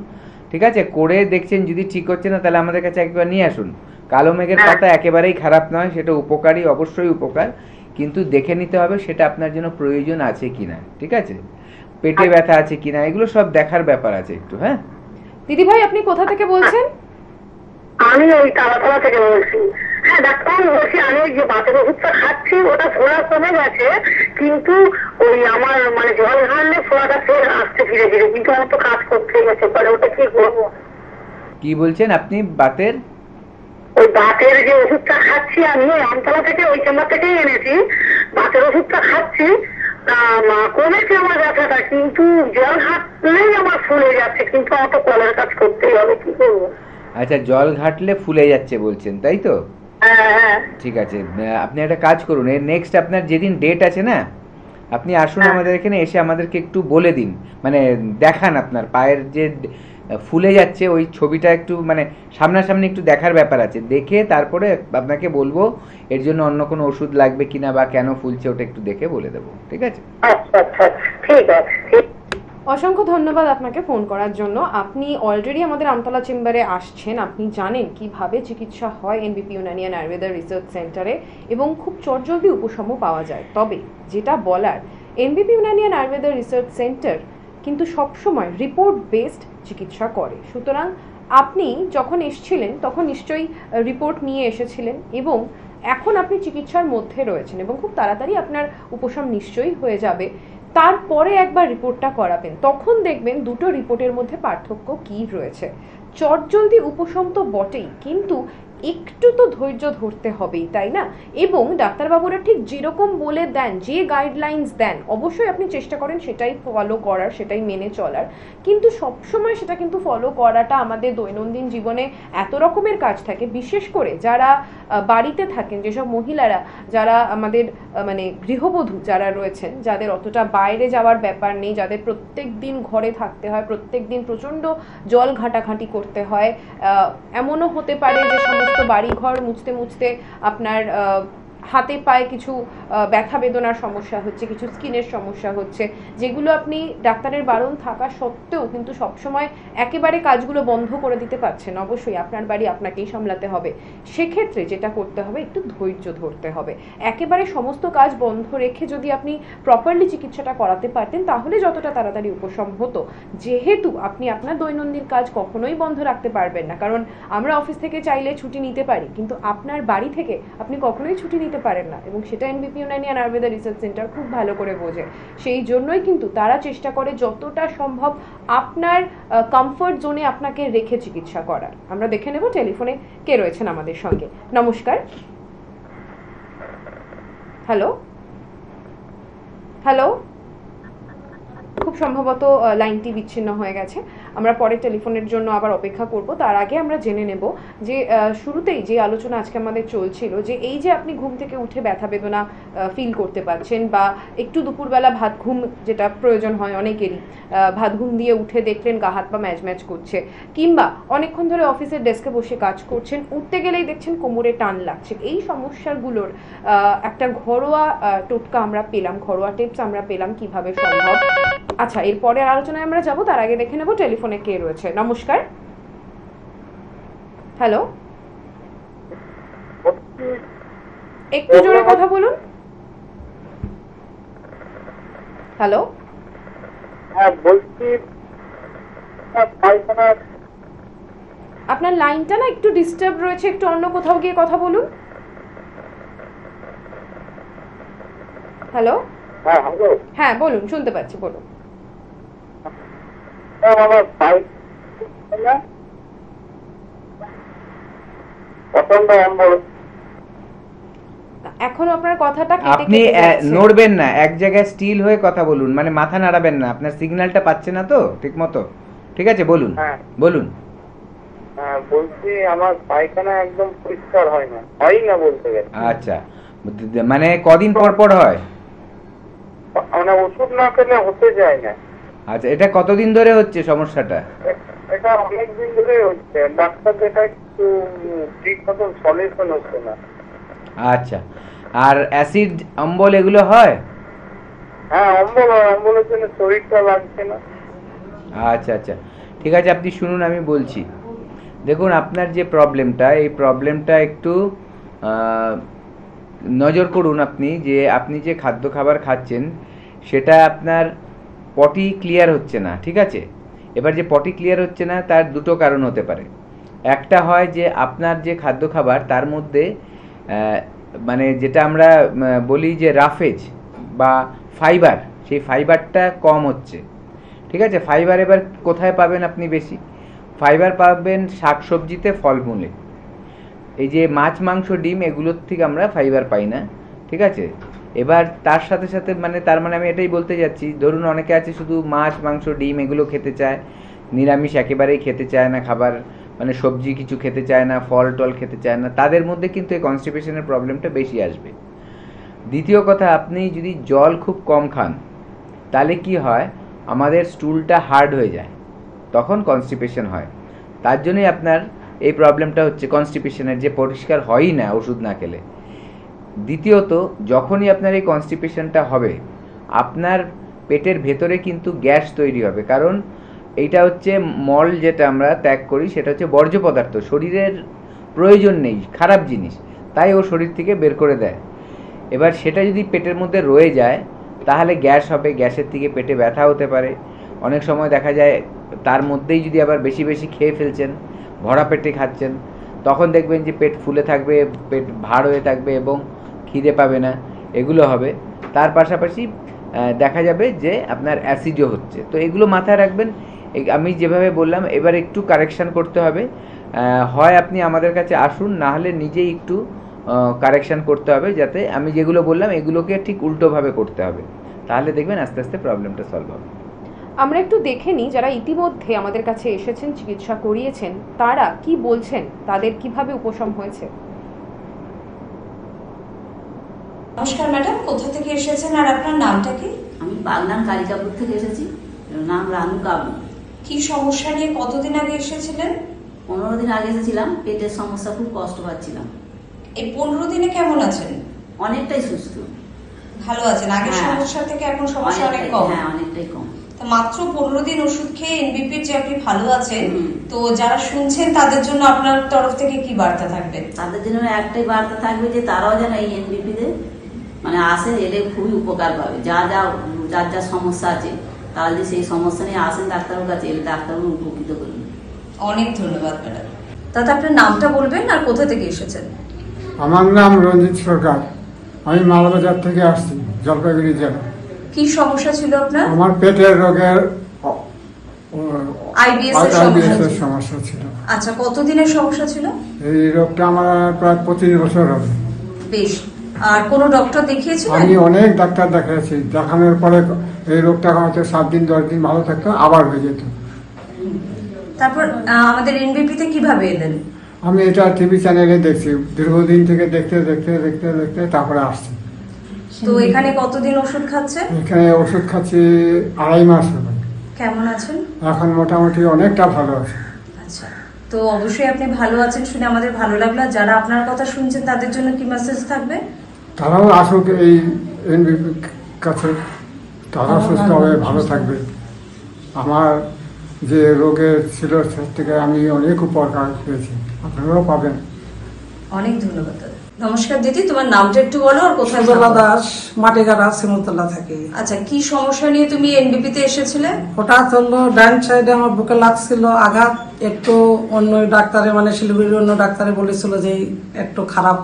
ঠিক আছে? করে দেখছেন যদি ঠিক হচ্ছে না, তাহলে আমাদের কাছে একবার নিয়ে আসুন। কালো মেঘের পাতা একেবারেই খারাপ নয়, সেটা উপকারী, অবশ্যই উপকার, কিন্তু দেখে নিতে হবে সেটা আপনার জন্য প্রয়োজন আছে কিনা, ঠিক আছে? পেটে ব্যথা আছে কিনা, এগুলো সব দেখার ব্যাপার আছে একটু। হ্যাঁ দিদি ভাই, আপনি কোথা থেকে বলছেন? আমি ওই তালাতলা থেকে বলছি। হ্যাঁ ডাক্তার, বলছি আমি ওই যে বাতের ওষুধটা খাচ্ছি, ওটা ফোড়া কমে গেছে, কিন্তু ওই আমার মানে জল ঘাড়লে ফোড়াটা ফের আসছে ধীরে ধীরে, কিন্তু আমার তো কাজ করতে গেছে, পরে ওটা কি করবো? কি বলছেন আপনি? বাতের ওই বাতের যে ওষুধটা খাচ্ছি আমি, আমতলা থেকে ওই চেম্বার থেকেই এনেছি, বাতের ওষুধটা খাচ্ছি, কমেছে আমার ব্যথাটা, কিন্তু জল ঘাটলেই আমার ফুলে যাচ্ছে, কিন্তু আমার তো কলের কাজ করতেই হবে, কি করবো? আচ্ছা, জল ঘাটলে ফুলে যাচ্ছে বলছেন, তাই তো? হ্যাঁ। ঠিক আছে, আপনি একটা কাজ করুন, এর নেক্সট আপনার যেদিন ডেট আছে না, আপনি আসুন আমাদের এখানে, এসে আমাদেরকে একটু বলে দিন, মানে দেখান আপনার পায়ের যে ফুলে যাচ্ছে ওই ছবিটা একটু, মানে সামনাসামনি একটু দেখার ব্যাপার আছে, দেখে তারপরে আপনাকে বলবো এর জন্য অন্য কোনো ওষুধ লাগবে কিনা বা কেন ফুলছে, ওটা একটু দেখে বলে দেবো, ঠিক আছে? আচ্ছা আচ্ছা, ঠিক আছে। অসংখ্য ধন্যবাদ আপনাকে ফোন করার জন্য। আপনি অলরেডি আমাদের আমতলা চেম্বারে আসছেন, আপনি জানেন কিভাবে চিকিৎসা হয় এনবিপি ইউনানিয়ান আয়ুর্বেদা রিসার্চ সেন্টারে, এবং খুব চটজলদি উপশমও পাওয়া যায়। তবে যেটা বলার, এনবিপি ইউনানিয়ান আয়ুর্বেদা রিসার্চ সেন্টার কিন্তু সবসময় রিপোর্ট বেসড চিকিৎসা করে, সুতরাং আপনি যখন এসেছিলেন তখন নিশ্চয়ই রিপোর্ট নিয়ে এসেছিলেন এবং এখন আপনি চিকিৎসার মধ্যে রয়েছেন এবং খুব তাড়াতাড়ি আপনার উপশম নিশ্চয়ই হয়ে যাবে। তারপরে একবার রিপোর্টটা করাবেন, তখন দেখবেন দুটো রিপোর্টের মধ্যে পার্থক্য কী রয়েছে। চটজলদি উপশম তো বটেই, কিন্তু একটু তো ধৈর্য ধরতে হবেই, তাই না? এবং ডাক্তারবাবুরা ঠিক যেরকম বলে দেন, যে গাইডলাইন্স দেন, অবশ্যই আপনি চেষ্টা করেন সেটাই ফলো করার, সেটাই মেনে চলার, কিন্তু সবসময় সেটা কিন্তু ফলো করাটা আমাদের দৈনন্দিন জীবনে এত রকমের কাজ থাকে, বিশেষ করে যারা বাড়িতে থাকেন, যেসব মহিলারা, যারা আমাদের মানে গৃহবধূ যারা রয়েছেন, যাদের অতটা বাইরে যাওয়ার ব্যাপার নেই, যাদের প্রত্যেক দিন ঘরে থাকতে হয়, প্রত্যেক দিন প্রচণ্ড জল ঘাটাঘাটি করতে হয়, এমনও হতে পারে যে সমস্ত বাড়িঘর মুছতে মুছতে আপনার হাতে পায়ে কিছু ব্যথা বেদনার সমস্যা হচ্ছে, কিছু স্কিনের সমস্যা হচ্ছে, যেগুলো আপনি ডাক্তারের বারণ থাকা সত্ত্বেও কিন্তু সবসময় একেবারে কাজগুলো বন্ধ করে দিতে পারছেন। অবশ্যই আপনার বাড়ি আপনাকেই সামলাতে হবে। সেক্ষেত্রে যেটা করতে হবে, একটু ধৈর্য ধরতে হবে। একেবারে সমস্ত কাজ বন্ধ রেখে যদি আপনি প্রপারলি চিকিৎসাটা করাতে পারতেন, তাহলে যতটা তাড়াতাড়ি উপশম হতো। যেহেতু আপনি আপনার দৈনন্দিন কাজ কখনোই বন্ধ রাখতে পারবেন না, কারণ আমরা অফিস থেকে চাইলে ছুটি নিতে পারি, কিন্তু আপনার বাড়ি থেকে আপনি কখনোই ছুটি নিতে পারেন না, এবং সেটা এনবিপি ইউনানিয়ান আয়ুর্বেদা রিসার্চ সেন্টার খুব ভালো করে বোঝে। সেই জন্যই কিন্তু তারা চেষ্টা করে যতটা সম্ভব আপনার কমফর্ট জোনে আপনাকে রেখে চিকিৎসা করার। আমরা দেখে নেব টেলিফোনে কে রয়েছেন আমাদের সঙ্গে। নমস্কার। হ্যালো হ্যালো, খুব সম্ভবত লাইনটি বিচ্ছিন্ন হয়ে গেছে। আমরা পরে টেলিফোনের জন্য আবার অপেক্ষা করব। তার আগে আমরা জেনে নেব যে শুরুতেই যে আলোচনা আজকে আমাদের চলছিল, যে এই যে আপনি ঘুম থেকে উঠে ব্যথা বেদনা ফিল করতে পারছেন, বা একটু দুপুরবেলা ভাত ঘুম যেটা প্রয়োজন হয় অনেকেরই, ভাত ঘুম দিয়ে উঠে দেখলেন গা হাত পা ম্যাচ ম্যাচ করছে, কিংবা অনেকক্ষণ ধরে অফিসের ডেস্কে বসে কাজ করছেন, উঠতে গেলেই দেখছেন কোমরে টান লাগছে, এই সমস্যাগুলোর একটা ঘরোয়া টোটকা আমরা পেলাম, ঘরোয়া টিপস আমরা পেলাম কিভাবে সম্ভব। আচ্ছা, এরপরে আলোচনায় আমরা যাব, তার আগে দেখে নেব টেলিফোনে কে রয়েছে। নমস্কার। হ্যালো, একটু জোরে কথা বলুন। হ্যালো, হ্যাঁ বলছি, আপনার লাইনটা না একটু ডিস্টার্ব রয়েছে, একটু অন্য কোথাও গিয়ে কথা বলুন। হ্যালো, হ্যাঁ হ্যালো, হ্যাঁ বলুন, শুনতে পাচ্ছি, বলুন। আমার প্রচন্ড অম্বল। এখন আপনার কথাটা কেটে আপনি কেটে যাচ্ছে। নড়বেন না, এক জায়গায় স্টিল হয়ে কথা বলুন, মানে মাথা নাড়াবেন না, আপনার সিগন্যালটা পাচ্ছে না তো ঠিক মতো। ঠিক আছে, বলুন। হ্যাঁ বলুন। হ্যাঁ, বলছি আমার পায়খানা একদম পরিষ্কার হয় না বলতে গেলে। আচ্ছা, মানে কদিন পর পর হয়? মানে ওষুধ না খেলে হতে যায় না। আচ্ছা, এটা কতদিন ধরে হচ্ছে সমস্যাটা? এটা অনেকদিন ধরে হচ্ছে, ডাক্তার দেখা একটু ঠিক মতন সলিউশন হচ্ছে না। আচ্ছা, আর অ্যাসিড অম্বল এগুলো হয়? হ্যাঁ অম্বলের জন্য শরীরটা লাগছে না। আচ্ছা আচ্ছা, ঠিক আছে, আপনি শুনুন আমি বলছি। দেখুন, আপনার যে প্রবলেমটা, এই প্রবলেমটা একটু নজর করুন আপনি, যে আপনি যে খাদ্য খাবার খাচ্ছেন সেটা আপনার পটি ক্লিয়ার হচ্ছে না। ঠিক আছে, এবার যে পটি ক্লিয়ার হচ্ছে না তার দুটো কারণ হতে পারে। একটা হয় যে আপনার যে খাদ্য খাবার তার মধ্যে মানে যেটা আমরা বলি যে রাফেজ বা ফাইবার, সেই ফাইবারটা কম হচ্ছে। ঠিক আছে, ফাইবার এবার কোথায় পাবেন আপনি বেশি? ফাইবার পাবেন শাকসবজিতে, ফলমূলে। এই যে মাছ, মাংস, ডিম এগুলোর থেকে আমরা ফাইবার পাই না। ঠিক আছে, এবার তার সাথে সাথে তার মানে আমি এটাই বলতে যাচ্ছি, ধরুন অনেকে আছে শুধু মাছ, মাংস, ডিম এগুলো খেতে চায়, নিরামিষ একেবারেই খেতে চায় না, খাবার মানে সবজি কিছু খেতে চায় না, ফল টল খেতে চায় না, তাদের মধ্যে কিন্তু এই কনস্টিপেশনের প্রবলেমটা বেশি আসবে। দ্বিতীয় কথা, আপনি যদি জল খুব কম খান তাহলে কি হয়, আমাদের স্টুলটা হার্ড হয়ে যায়, তখন কনস্টিপেশন হয়। তার জন্যই আপনার এই প্রবলেমটা হচ্ছে কনস্টিপেশনের, যে পরিষ্কার হয়ই না ওষুধ না খেলে। দ্বিতীয়ত, যখনই আপনার এই কনস্টিপেশনটা হবে, আপনার পেটের ভেতরে কিন্তু গ্যাস তৈরি হবে, কারণ এইটা হচ্ছে মল, যেটা আমরা ত্যাগ করি সেটা হচ্ছে বর্জ্য পদার্থ, শরীরের প্রয়োজন নেই, খারাপ জিনিস, তাই ও শরীর থেকে বের করে দেয়। এবার সেটা যদি পেটের মধ্যে রয়ে যায় তাহলে গ্যাস হবে, গ্যাসের থেকে পেটে ব্যথা হতে পারে। অনেক সময় দেখা যায় তার মধ্যেই যদি আবার বেশি বেশি খেয়ে ফেলছেন ভরা পেটে খাচ্ছেন, তখন দেখবেন যে পেট ফুলে থাকবে, পেট ভার হয়ে থাকবে এবং খিদে পাবে না, এগুলো হবে। তার পাশাপাশি দেখা যাবে যে আপনার অ্যাসিডও হচ্ছে। তো এগুলো মাথায় রাখবেন। আমি যেভাবে বললাম এবার একটু কারেকশান করতে হবে। হয় আপনি আমাদের কাছে আসুন, না হলে নিজেই একটু কারেকশান করতে হবে, যাতে আমি যেগুলো বললাম এগুলোকে ঠিক উল্টোভাবে করতে হবে, তাহলে দেখবেন আস্তে আস্তে প্রবলেমটা সলভ হবে। আমরা একটু দেখে নিই যারা ইতিমধ্যে আমাদের কাছে এসেছেন, চিকিৎসা করিয়েছেন, তারা কি বলছেন, তাদের কিভাবে উপশম হয়েছে। নমস্কার ম্যাডাম, কোথা থেকে এসেছেন আর আপনার নামটা কি? আমি বাগনান কালিকাপুর থেকে এসেছি, নাম রানু কাবু। কি সমস্যা নিয়ে কতদিন আগে এসেছিলেন? 15 দিন আগে এসেছিলাম, পেটের সমস্যা, খুব কষ্ট পাচ্ছিলাম। এই 15 দিনে কেমন আছেন? অনেকটাই সুস্থ, ভালো আছেন? আগের হ্যাঁ। সমস্যা থেকে এখন সমস্যা অনেক কম? হ্যাঁ, অনেকটাই কম। তো মাত্র 15 দিন ওষুধ খেয়ে এনবিপির যে আপনি ভালো আছেন, হুম। তো যারা শুনছেন তাদের জন্য আপনার তরফ থেকে কি বার্তা থাকবে? তাদের জন্য একটাই বার্তা থাকবে যে তারাও যেন এই এনবিপিতে মানে আসে, এলে খুবই উপকার পাবে। যার যা সমস্যা আছে তারা যদি সেই সমস্যা নিয়ে আসেন ডাক্তারের কাছে, এলে ডাক্তারবাবু উপকৃত করবেন। অনেক ধন্যবাদ ম্যাডাম। দাদা, আপনার নামটা বলবেন আর কোথা থেকে এসেছেন? আমার নাম রঞ্জিত সরকার, আমি মালবাজার থেকে আসছি, জলপাইগুড়ি জেলা। কি সমস্যা ছিল আপনার? আমার পেটের রোগের IBS এর IBS সমস্যা এর ছিল। সমস্যা ছিল। আচ্ছা, কতদিনের সমস্যা ছিল? এই রোগটা আমার প্রায় 25 বছর হবে। বেশ। আর কোনো ডক্টর দেখিয়েছিলেন? আমি অনেক ডাক্তার দেখাচ্ছি, দেখানোর পরে এই রোগটা হয়তো 7 দিন 10 দিন ভালো থাকতো, আবার হয়ে যেত। তারপর আমাদের এনবিপিতে কিভাবে এলেন? আমি এটা টিভি চ্যানেলে দেখছি, দীর্ঘদিন থেকে দেখতে দেখতে দেখতে দেখতে তারপরে আসছি। তো এখানে কতদিন ওষুধ খাচ্ছেন? এখানে ওষুধ খাচ্ছি 2.5 মাস হবে। কেমন আছেন? এখন মোটামুটি অনেকটা ভালো আছে। আচ্ছা, তো অবশ্যই আপনি ভালো আছেন শুনে আমাদের ভালো লাগলো। আর যারা আপনার কথা শুনছেন তাদের জন্য কি মেসেজ থাকবে? তারাও আসুক এই এনবিপি কাছে, তারা সুস্থ হবে, ভালো থাকবে। আমার যে রোগের ছিল সে থেকে আমি অনেক উপকার পেয়েছি, আপনারাও পাবেন। অনেক ধন্যবাদ দাদা। নমস্কার দিদি, তোমার নামটা একটু বলো আর কোথায় সুজলা থাকো? দাস, মাটিগাড়া, শিমুলতলা থাকি। আচ্ছা, কি সমস্যা নিয়ে তুমি এনবিপিতে এসেছিলে? হঠাৎ হলো ডান সাইডে আমার বুকে লাগছিল আঘাত, একটু অন্য ডাক্তারে মানে শিলিগুড়ির অন্য ডাক্তারে বলেছিল যে একটু খারাপ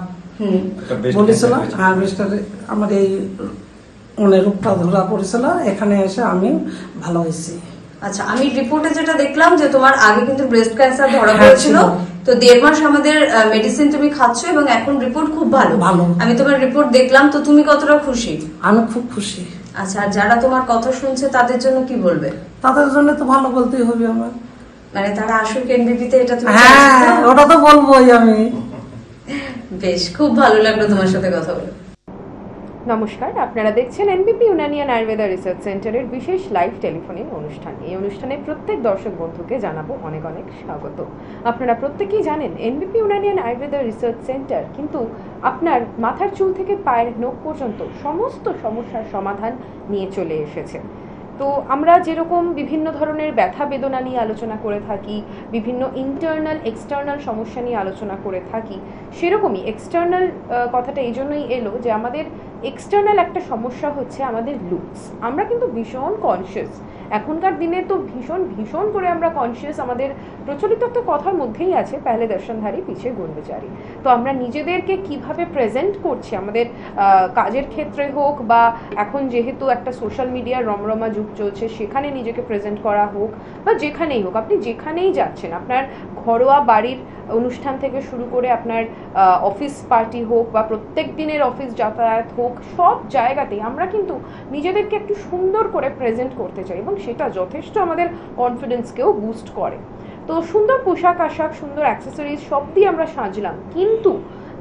বলেছিল। হ্যাঁ, বেস্টারে আমার এই রোগটা ধরা পড়েছিল। এখানে এসে আমি ভালো হয়েছি। আচ্ছা, আমি রিপোর্টে যেটা দেখলাম যে তোমার আগে কিন্তু ব্রেস্ট ক্যান্সার ধরা হ্যাঁ, পড়েছিল, ছিল। তো 1.5 মাস আমাদের মেডিসিন তুমি খাচ্ছো এবং এখন রিপোর্ট খুব ভালো। ভালো। আমি তোমার রিপোর্ট দেখলাম, তো তুমি কতটা খুশি? আমি খুব খুশি। আচ্ছা, আর যারা তোমার কথা শুনছে তাদের জন্য কি বলবে? তাদের জন্য তো ভালো বলতেই হবে আমার। মানে তারা আসুক এনবিপিতে, এটা তুমি হ্যাঁ, চাইছো তো? ওটা তো বলবোই আমি। বেশ, খুব ভালো লাগলো তোমার সাথে কথা বলে। নমস্কার, আপনারা দেখছেন এনবিপি ইউনানিয়ান আয়ুর্বেদা রিসার্চ সেন্টারের বিশেষ লাইভ টেলিফোনিক অনুষ্ঠান। এই অনুষ্ঠানে প্রত্যেক দর্শক বন্ধুকে জানাবো অনেক অনেক স্বাগত। আপনারা প্রত্যেকেই জানেন এনবিপি ইউনানিয়ান আয়ুর্বেদা রিসার্চ সেন্টার কিন্তু আপনার মাথার চুল থেকে পায়ের নখ পর্যন্ত সমস্ত সমস্যার সমাধান নিয়ে চলে এসেছে। তো আমরা যেরকম বিভিন্ন ধরনের ব্যথা বেদনা নিয়ে আলোচনা করে থাকি, বিভিন্ন ইন্টারনাল এক্সটার্নাল সমস্যা নিয়ে আলোচনা করে থাকি, সেরকমই এক্সটার্নাল কথাটা এই জন্যই এলো যে আমাদের এক্সটার্নাল একটা সমস্যা হচ্ছে আমাদের লুকস। আমরা কিন্তু ভীষণ কনসিয়াস, এখনকার দিনে তো ভীষণ ভীষণ করে আমরা কনসিয়াস। আমাদের প্রচলিত একটা কথার মধ্যেই আছে, পেহলে দর্শনধারী পিছে গুণবিচারী। তো আমরা নিজেদেরকে কিভাবে প্রেজেন্ট করছি আমাদের কাজের ক্ষেত্রে হোক, বা এখন যেহেতু একটা সোশ্যাল মিডিয়ার রমরমা যুগ চলছে সেখানে নিজেকে প্রেজেন্ট করা হোক, বা যেখানেই হোক, আপনি যেখানেই যাচ্ছেন, আপনার ঘরোয়া বাড়ির অনুষ্ঠান থেকে শুরু করে আপনার অফিস পার্টি হোক বা প্রত্যেক দিনের অফিস যাতায়াত হোক, সব জায়গাতেই আমরা কিন্তু নিজেদেরকে একটু সুন্দর করে প্রেজেন্ট করতে চাই এবং সেটা যথেষ্ট আমাদের কনফিডেন্সকেও বুস্ট করে। তো সুন্দর পোশাক আশাক, সুন্দর অ্যাক্সেসরিজ সব দিয়ে আমরা সাজলাম, কিন্তু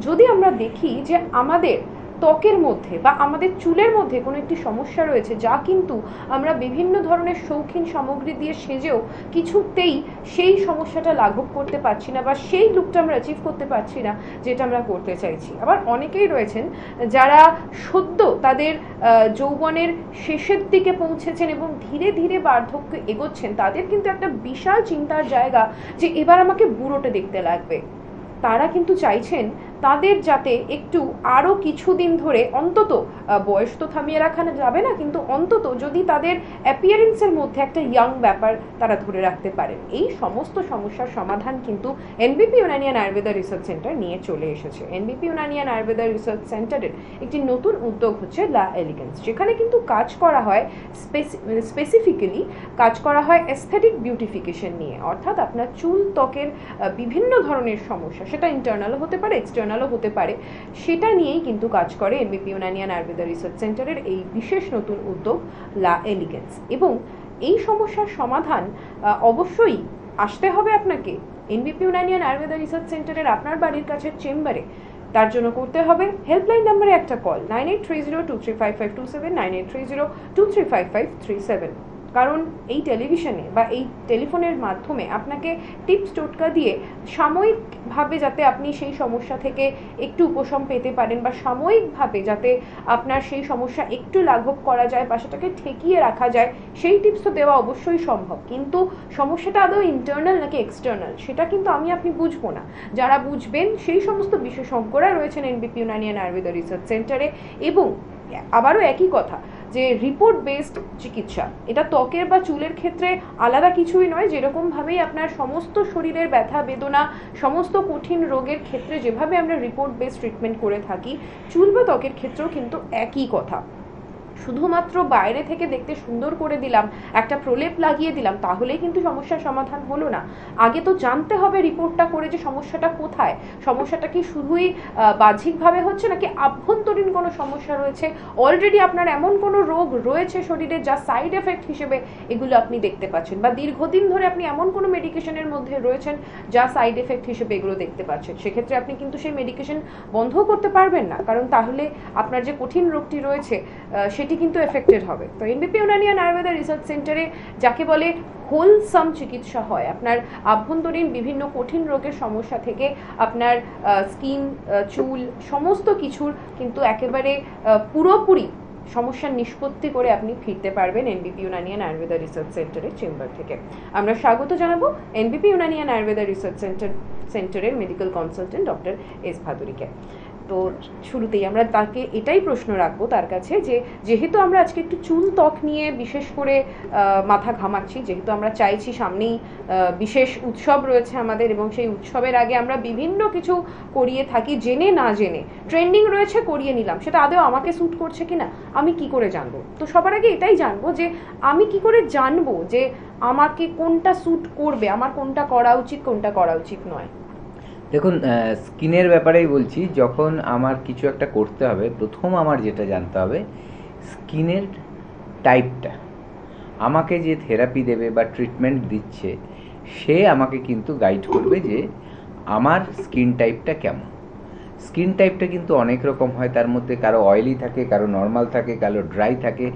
যদি আমরা দেখি যে আমাদের ত্বকের মধ্যে বা আমাদের চুলের মধ্যে কোনো একটি সমস্যা রয়েছে, যা কিন্তু আমরা বিভিন্ন ধরনের শৌখিন সামগ্রী দিয়ে সেজেও কিছুতেই সেই সমস্যাটা লাঘব করতে পারছি না, বা সেই লুকটা আমরা অ্যাচিভ করতে পারছি না যেটা আমরা করতে চাইছি। আবার অনেকেই রয়েছেন যারা সদ্য তাদের যৌবনের শেষের দিকে পৌঁছেছেন এবং ধীরে ধীরে বার্ধক্য এগোচ্ছেন, তাদের কিন্তু একটা বিশাল চিন্তার জায়গা যে এবার আমাকে বুড়োটা দেখতে লাগবে। তারা কিন্তু চাইছেন তাদের যাতে একটু আরও কিছুদিন ধরে অন্তত, বয়স তো থামিয়ে রাখা যাবে না, কিন্তু অন্তত যদি তাদের অ্যাপিয়ারেন্সের মধ্যে একটা ইয়াং ব্যাপার তারা ধরে রাখতে পারেন, এই সমস্ত সমস্যার সমাধান কিন্তু এনবিপি ইউনানিয়ান আয়ুর্বেদা রিসার্চ সেন্টার নিয়ে চলে এসেছে। এনবিপি ইউনানিয়ান আয়ুর্বেদা রিসার্চ সেন্টারের একটি নতুন উদ্যোগ হচ্ছে লা এলিগেন্স, যেখানে কিন্তু কাজ করা হয় স্পেসিফিক্যালি কাজ করা হয় অ্যাস্থেটিক বিউটিফিকেশন নিয়ে, অর্থাৎ আপনার চুল ত্বকের বিভিন্ন ধরনের সমস্যা, সেটা ইন্টারনালও হতে পারে এক্সটার্নালও হতে পারে, সেটা নিয়েই কিন্তু কাজ করে এনবিপি ইউনানিয়ান আয়ুর্বেদা রিসার্চ সেন্টারের এই বিশেষ নতুন উদ্যোগ লা এলিগেন্স। এবং এই সমস্যার সমাধান অবশ্যই আসতে হবে আপনাকে এনবিপি ইউনানিয়ান আয়ুর্বেদা রিসার্চ সেন্টারের আপনার বাড়ির কাছের চেম্বারে। তার জন্য করতে হবে হেল্পলাইন নাম্বারে একটা কল 9830235527, 9830235537। কারণ এই টেলিভিশনে বা এই টেলিফোনের মাধ্যমে আপনাকে টিপস টোটকা দিয়ে সাময়িকভাবে যাতে আপনি সেই সমস্যা থেকে একটু উপশম পেতে পারেন, বা সাময়িকভাবে যাতে আপনার সেই সমস্যা একটু লাঘব করা যায় বা সেটাকে ঠেকিয়ে রাখা যায়, সেই টিপস তো দেওয়া অবশ্যই সম্ভব। কিন্তু সমস্যাটা আদৌ ইন্টারনাল নাকি এক্সটার্নাল সেটা কিন্তু আপনি বুঝবো না। যারা বুঝবেন সেই সমস্ত বিশেষজ্ঞরা রয়েছেন এনবিপি ইউনানিয়ান আয়ুর্বেদা রিসার্চ সেন্টারে। এবং আবারও একই কথা, যে রিপোর্ট বেসড চিকিৎসা, এটা ত্বকের বা চুলের ক্ষেত্রে আলাদা কিছুই নয়। যেরকমভাবেই আপনার সমস্ত শরীরের ব্যথা বেদনা, সমস্ত কঠিন রোগের ক্ষেত্রে যেভাবে আমরা রিপোর্ট বেসড ট্রিটমেন্ট করে থাকি, চুল বা ত্বকের ক্ষেত্রেও কিন্তু একই কথা। শুধুমাত্র বাইরে থেকে দেখতে সুন্দর করে দিলাম, একটা প্রলেপ লাগিয়ে দিলাম, তাহলেই কিন্তু সমস্যার সমাধান হলো না। আগে তো জানতে হবে রিপোর্টটা করে যে সমস্যাটা কোথায়, সমস্যাটা কি শুধুই বাহ্যিকভাবে হচ্ছে নাকি আভ্যন্তরীণ কোনো সমস্যা রয়েছে, অলরেডি আপনার এমন কোনো রোগ রয়েছে শরীরে যা সাইড এফেক্ট হিসেবে এগুলো আপনি দেখতে পাচ্ছেন, বা দীর্ঘদিন ধরে আপনি এমন কোনো মেডিকেশনের মধ্যে রয়েছেন যা সাইড এফেক্ট হিসেবে এগুলো দেখতে পাচ্ছেন। সেক্ষেত্রে আপনি কিন্তু সেই মেডিকেশন বন্ধও করতে পারবেন না, কারণ তাহলে আপনার যে কঠিন রোগটি রয়েছে সেটি কিন্তু এফেক্টেড হবে। তো এনবিপি ইউনানিয়ান আয়ুর্বেদা রিসার্চ সেন্টারে যাকে বলে হোলসাম চিকিৎসা হয়, আপনার আভ্যন্তরীণ বিভিন্ন কঠিন রোগের সমস্যা থেকে আপনার স্কিন, চুল, সমস্ত কিছুর কিন্তু একেবারে পুরোপুরি সমস্যার নিষ্পত্তি করে আপনি ফিরতে পারবেন এনবিপি ইউনানিয়ান আয়ুর্বেদা রিসার্চ সেন্টারের চেম্বার থেকে। আমরা স্বাগত জানাবো এনবিপি ইউনানিয়ান আয়ুর্বেদা রিসার্চ সেন্টারের মেডিকেল কনসালটেন্ট ডক্টর এস ভাদুরীকে। তো শুরুতেই আমরা তাকে এটাই প্রশ্ন রাখবো তার কাছে, যে যেহেতু আমরা আজকে একটু চুল ত্বক নিয়ে বিশেষ করে মাথা ঘামাচ্ছি, যেহেতু আমরা চাইছি সামনেই বিশেষ উৎসব রয়েছে আমাদের, এবং সেই উৎসবের আগে আমরা বিভিন্ন কিছু করিয়ে থাকি জেনে না জেনে, ট্রেন্ডিং রয়েছে করিয়ে নিলাম, সেটা আদৌ আমাকে স্যুট করছে কিনা আমি কি করে জানবো? তো সবার আগে এটাই জানবো যে আমি কি করে জানবো যে আমাকে কোনটা স্যুট করবে, আমার কোনটা করা উচিত কোনটা করা উচিত নয়। দেখুন, স্কিনের ব্যাপারেই বলছি, যখন আমার কিছু একটা করতে হবে, প্রথম আমার যেটা জানতে হবে স্কিনের টাইপটা। আমাকে যে থেরাপি দেবে বা ট্রিটমেন্ট দিচ্ছে সে আমাকে কিন্তু গাইড করবে যে আমার স্কিন টাইপটা কেমন। স্কিন টাইপটা কিন্তু অনেক রকম হয়, তার মধ্যে কারো অয়েলি থাকে, কারো নর্মাল থাকে, কারো ড্রাই থাকে,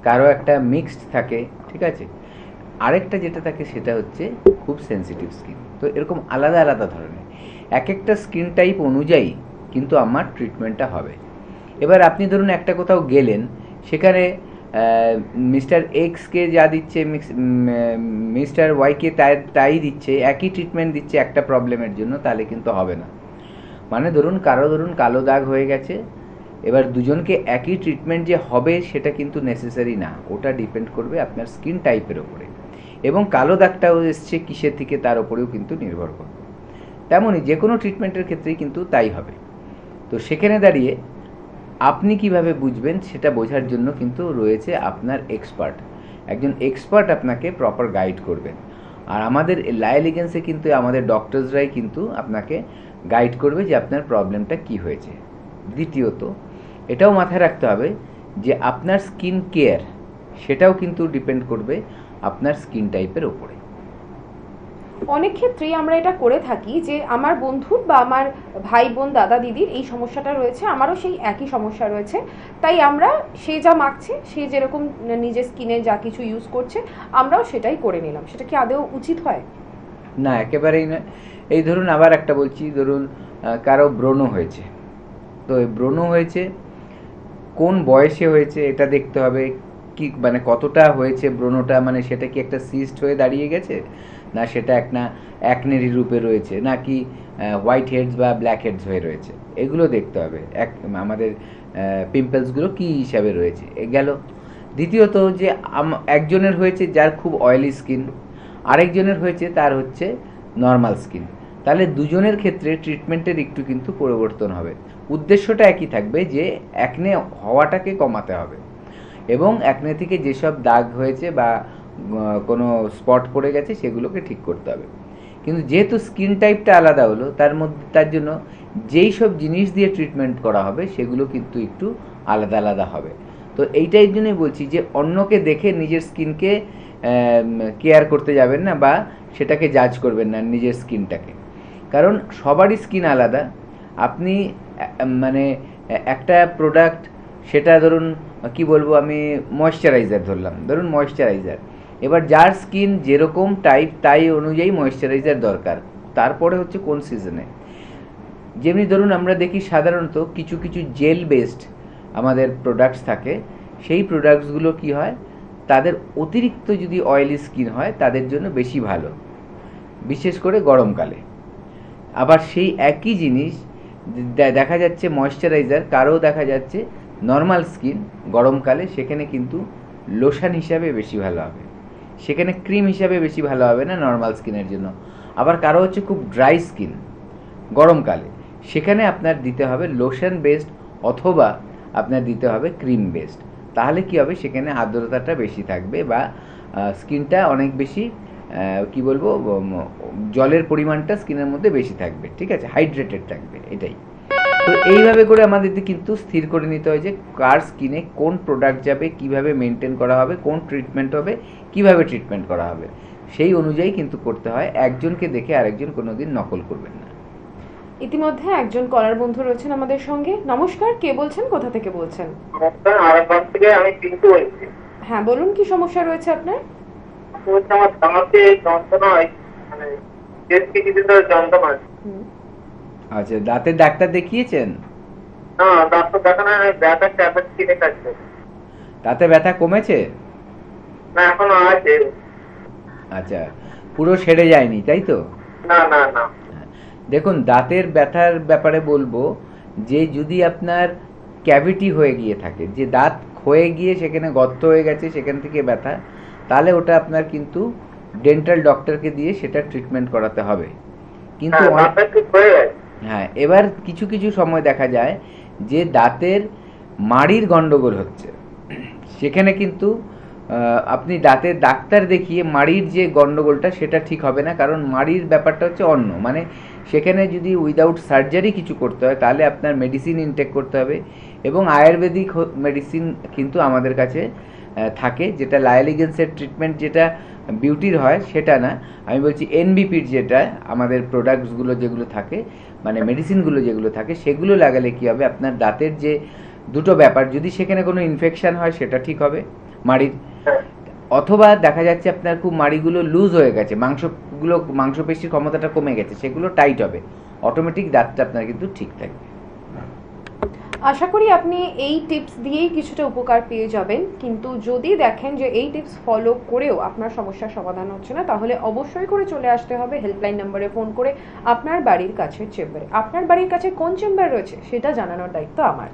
কারো একটা মিক্সড থাকে, ঠিক আছে। আরেকটা যেটা থাকে সেটা হচ্ছে খুব সেন্সিটিভ স্কিন। তো এরকম আলাদা আলাদা ধরনের এক একটা স্কিন টাইপ অনুযায়ী কিন্তু আমার ট্রিটমেন্টটা হবে। এবার আপনি ধরুন একটা কোথাও গেলেন, সেখানে মিস্টার এক্সকে যা দিচ্ছে মিস্টার ওয়াইকে তাই দিচ্ছে, একই ট্রিটমেন্ট দিচ্ছে একটা প্রবলেমের জন্য, তাহলে কিন্তু হবে না। মানে ধরুন কালো দাগ হয়ে গেছে, এবার দুজনকে একই ট্রিটমেন্ট যে হবে সেটা কিন্তু নেসেসারি না, ওটা ডিপেন্ড করবে আপনার স্কিন টাইপের ওপরে, এবং কালো দাগটাও এসছে কিসের থেকে তার ওপরেও কিন্তু নির্ভর করবে। তেমনই যে কোনো ট্রিটমেন্টের ক্ষেত্রেই কিন্তু তাই হবে। তো সেখানে দাঁড়িয়ে আপনি কিভাবে বুঝবেন সেটা বোঝার জন্য কিন্তু রয়েছে আপনার এক্সপার্ট। একজন এক্সপার্ট আপনাকে প্রপার গাইড করবেন, আর আমাদের লা এলিগেন্সে কিন্তু আমাদের ডক্টরসরাই কিন্তু আপনাকে গাইড করবে যে আপনার প্রবলেমটা কি হয়েছে। দ্বিতীয়ত এটাও মাথায় রাখতে হবে যে আপনার স্কিন কেয়ার সেটাও কিন্তু ডিপেন্ড করবে আপনার স্কিন টাইপের ওপরে। অনেক ক্ষেত্রেই আমরা এটা করে থাকি যে আমার বন্ধুর বা আমার ভাই বোন দাদা দিদির এই সমস্যাটা রয়েছে, আমারও সেই একই সমস্যা রয়েছে, তাই আমরা সে যা মাখছে, সে যেরকম নিজের স্কিনে যা কিছু ইউজ করছে আমরাও সেটাই করে নিলাম। সেটা কি আদৌ উচিত হয়? না, একেবারেই নয়। এই ধরুন আবার একটা বলছি, ধরুন কারো ব্রণ হয়েছে, তো ব্রণ হয়েছে কোন বয়সে হয়েছে এটা দেখতে হবে, কি মানে কতটা হয়েছে ব্রণটা, মানে সেটা কি একটা সিস্ট হয়ে দাঁড়িয়ে গেছে, না সেটা একনেরি রূপে রয়েছে, নাকি হোয়াইট হেডস বা ব্ল্যাক হেডস হয়ে রয়েছে, এগুলো দেখতে হবে। আমাদের পিম্পলসগুলো কী হিসাবে রয়েছে গেল। দ্বিতীয়ত যে একজনের হয়েছে যার খুব অয়েলি স্কিন, আরেকজনের হয়েছে তার হচ্ছে নর্মাল স্কিন, তাহলে দুজনের ক্ষেত্রে ট্রিটমেন্টের একটু কিন্তু পরিবর্তন হবে। উদ্দেশ্যটা একই থাকবে যে অ্যাকনে হওয়াটাকে কমাতে হবে এবং অ্যাকনে থেকে যেসব দাগ হয়েছে বা কোনো স্পট পড়ে গেছে সেগুলোকে ঠিক করতে হবে। কিন্তু যেহেতু স্কিন টাইপটা আলাদা হলো, তার জন্য যেই সব জিনিস দিয়ে ট্রিটমেন্ট করা হবে সেগুলো কিন্তু একটু আলাদা আলাদা হবে। তো এইটাই জন্যই বলছি যে অন্যকে দেখে নিজের স্কিনকে কেয়ার করতে যাবেন না বা সেটাকে জাজ করবেন না নিজের স্কিনটাকে, কারণ সবারই স্কিন আলাদা। আপনি মানে একটা প্রোডাক্ট, সেটা ধরুন কি বলবো আমি, ময়েশ্চারাইজার ধরলাম, ধরুন ময়েশ্চারাইজার, এবার যার স্কিন যেরকম টাইপ তাই অনুযায়ী ময়েশ্চারাইজার দরকার, তারপরে হচ্ছে কোন সিজনে। যেমনি ধরুন আমরা দেখি সাধারণত কিছু কিছু জেল বেসড আমাদের প্রোডাক্টস থাকে, সেই প্রোডাক্টসগুলো কি হয়, তাদের অতিরিক্ত যদি অয়েলি স্কিন হয় তাদের জন্য বেশি ভালো, বিশেষ করে গরমকালে। আবার সেই একই জিনিস দেখা যাচ্ছে ময়েশ্চারাইজার কারো দেখা যাচ্ছে নর্মাল স্কিন গরমকালে, সেখানে কিন্তু লোশন হিসাবে বেশি ভালো হবে, সেখানে ক্রিম হিসাবে বেশি ভালো হবে না নর্মাল স্কিনের জন্য। আবার কারো হচ্ছে খুব ড্রাই স্কিন গরমকালে, সেখানে আপনার দিতে হবে লোশন বেসড অথবা আপনার দিতে হবে ক্রিম বেসড। তাহলে কি হবে, সেখানে আর্দ্রতাটা বেশি থাকবে বা স্কিনটা অনেক বেশি কি বলবো, জলের পরিমাণটা স্কিনের মধ্যে বেশি থাকবে, ঠিক আছে, হাইড্রেটেড থাকবে, এটাই। তো এইভাবে করে আমাদের কিন্তু স্থির করে নিতে হয় যে কার স্কিনে কোন প্রোডাক্ট যাবে, কিভাবে মেনটেন করা হবে, কোন ট্রিটমেন্ট হবে, কিভাবে ট্রিটমেন্ট করা হবে, সেই অনুযায়ী কিন্তু করতে হয়। একজনকে দেখে আরেকজন কোনোদিন নকল করবেন না। ইতিমধ্যে একজন কলার বন্ধু রয়েছেন আমাদের সঙ্গে। নমস্কার, কে বলছেন, কোথা থেকে বলছেন? আরামবাগ থেকে আমি পিন্টু বলছি। হ্যাঁ বলুন, কি সমস্যা রয়েছে আপনার? আমার দাঁতে যন্ত্রণা হয়, মানে বেশ কিছুদিন ধরে যন্ত্রণা হয়। আচ্ছা, দাঁতের ডাক্তার দেখিয়েছেন? না, ডাক্তার দেখানো হয়, ব্যথা ট্যাবলেট কিনে খাচ্ছে। তাতে ব্যথা কমেছে? না, এখনো আছে। আচ্ছা, পুরো সেরে যায়নি তাই তো? না না না। দেখুন, দাঁতের ব্যথার ব্যাপারে বলবো যে যদি আপনার ক্যাভিটি হয়ে গিয়ে থাকে, যে দাঁত ক্ষয়ে গিয়ে সেখানে গর্ত হয়ে গেছে, সেখান থেকে ব্যথা, তাহলে ওটা আপনার কিন্তু ডেন্টাল ডক্টরকে দিয়ে সেটা ট্রিটমেন্ট করাতে হবে। কিন্তু হ্যাঁ, এবার কিছু কিছু সময় দেখা যায় যে দাঁতের মাড়ির গন্ডগোল হচ্ছে, সেখানে কিন্তু আপনি দাঁতের ডাক্তার দেখিয়ে মাড়ির যে গন্ডগোলটা সেটা ঠিক হবে না, কারণ মাড়ির ব্যাপারটা হচ্ছে অন্য, মানে সেখানে যদি উইদাউট সার্জারি কিছু করতে হয় তাহলে আপনার মেডিসিন ইনটেক করতে হবে, এবং আয়ুর্বেদিক মেডিসিন কিন্তু আমাদের কাছে থাকে, যেটা লায়ালিগেন্সের ট্রিটমেন্ট যেটা বিউটির হয় সেটা না, আমি বলছি এনবিপির যেটা আমাদের প্রোডাক্টসগুলো যেগুলো থাকে, মানে মেডিসিনগুলো যেগুলো থাকে, সেগুলো লাগালে কি হবে, আপনার দাঁতের যে দুটো ব্যাপার, যদি সেখানে কোনো ইনফেকশন হয় সেটা ঠিক হবে মাড়ির, অথবা দেখা যাচ্ছে আপনার খুব মাড়িগুলো লুজ হয়ে গেছে, মাংসপেশির ক্ষমতাটা কমে গেছে, সেগুলো টাইট হবে, অটোমেটিক দাঁতটা আপনার কিন্তু ঠিক থাকবে। আশা করি আপনি এই টিপস দিয়েই কিছুটা উপকার পেয়ে যাবেন, কিন্তু যদি দেখেন যে এই টিপস ফলো করেও আপনার সমস্যার সমাধান হচ্ছে না, তাহলে অবশ্যই করে চলে আসতে হবে হেল্পলাইন নম্বরে ফোন করে আপনার বাড়ির কাছের চেম্বারে। আপনার বাড়ির কাছে কোন চেম্বার রয়েছে সেটা জানানোর দায়িত্ব আমার।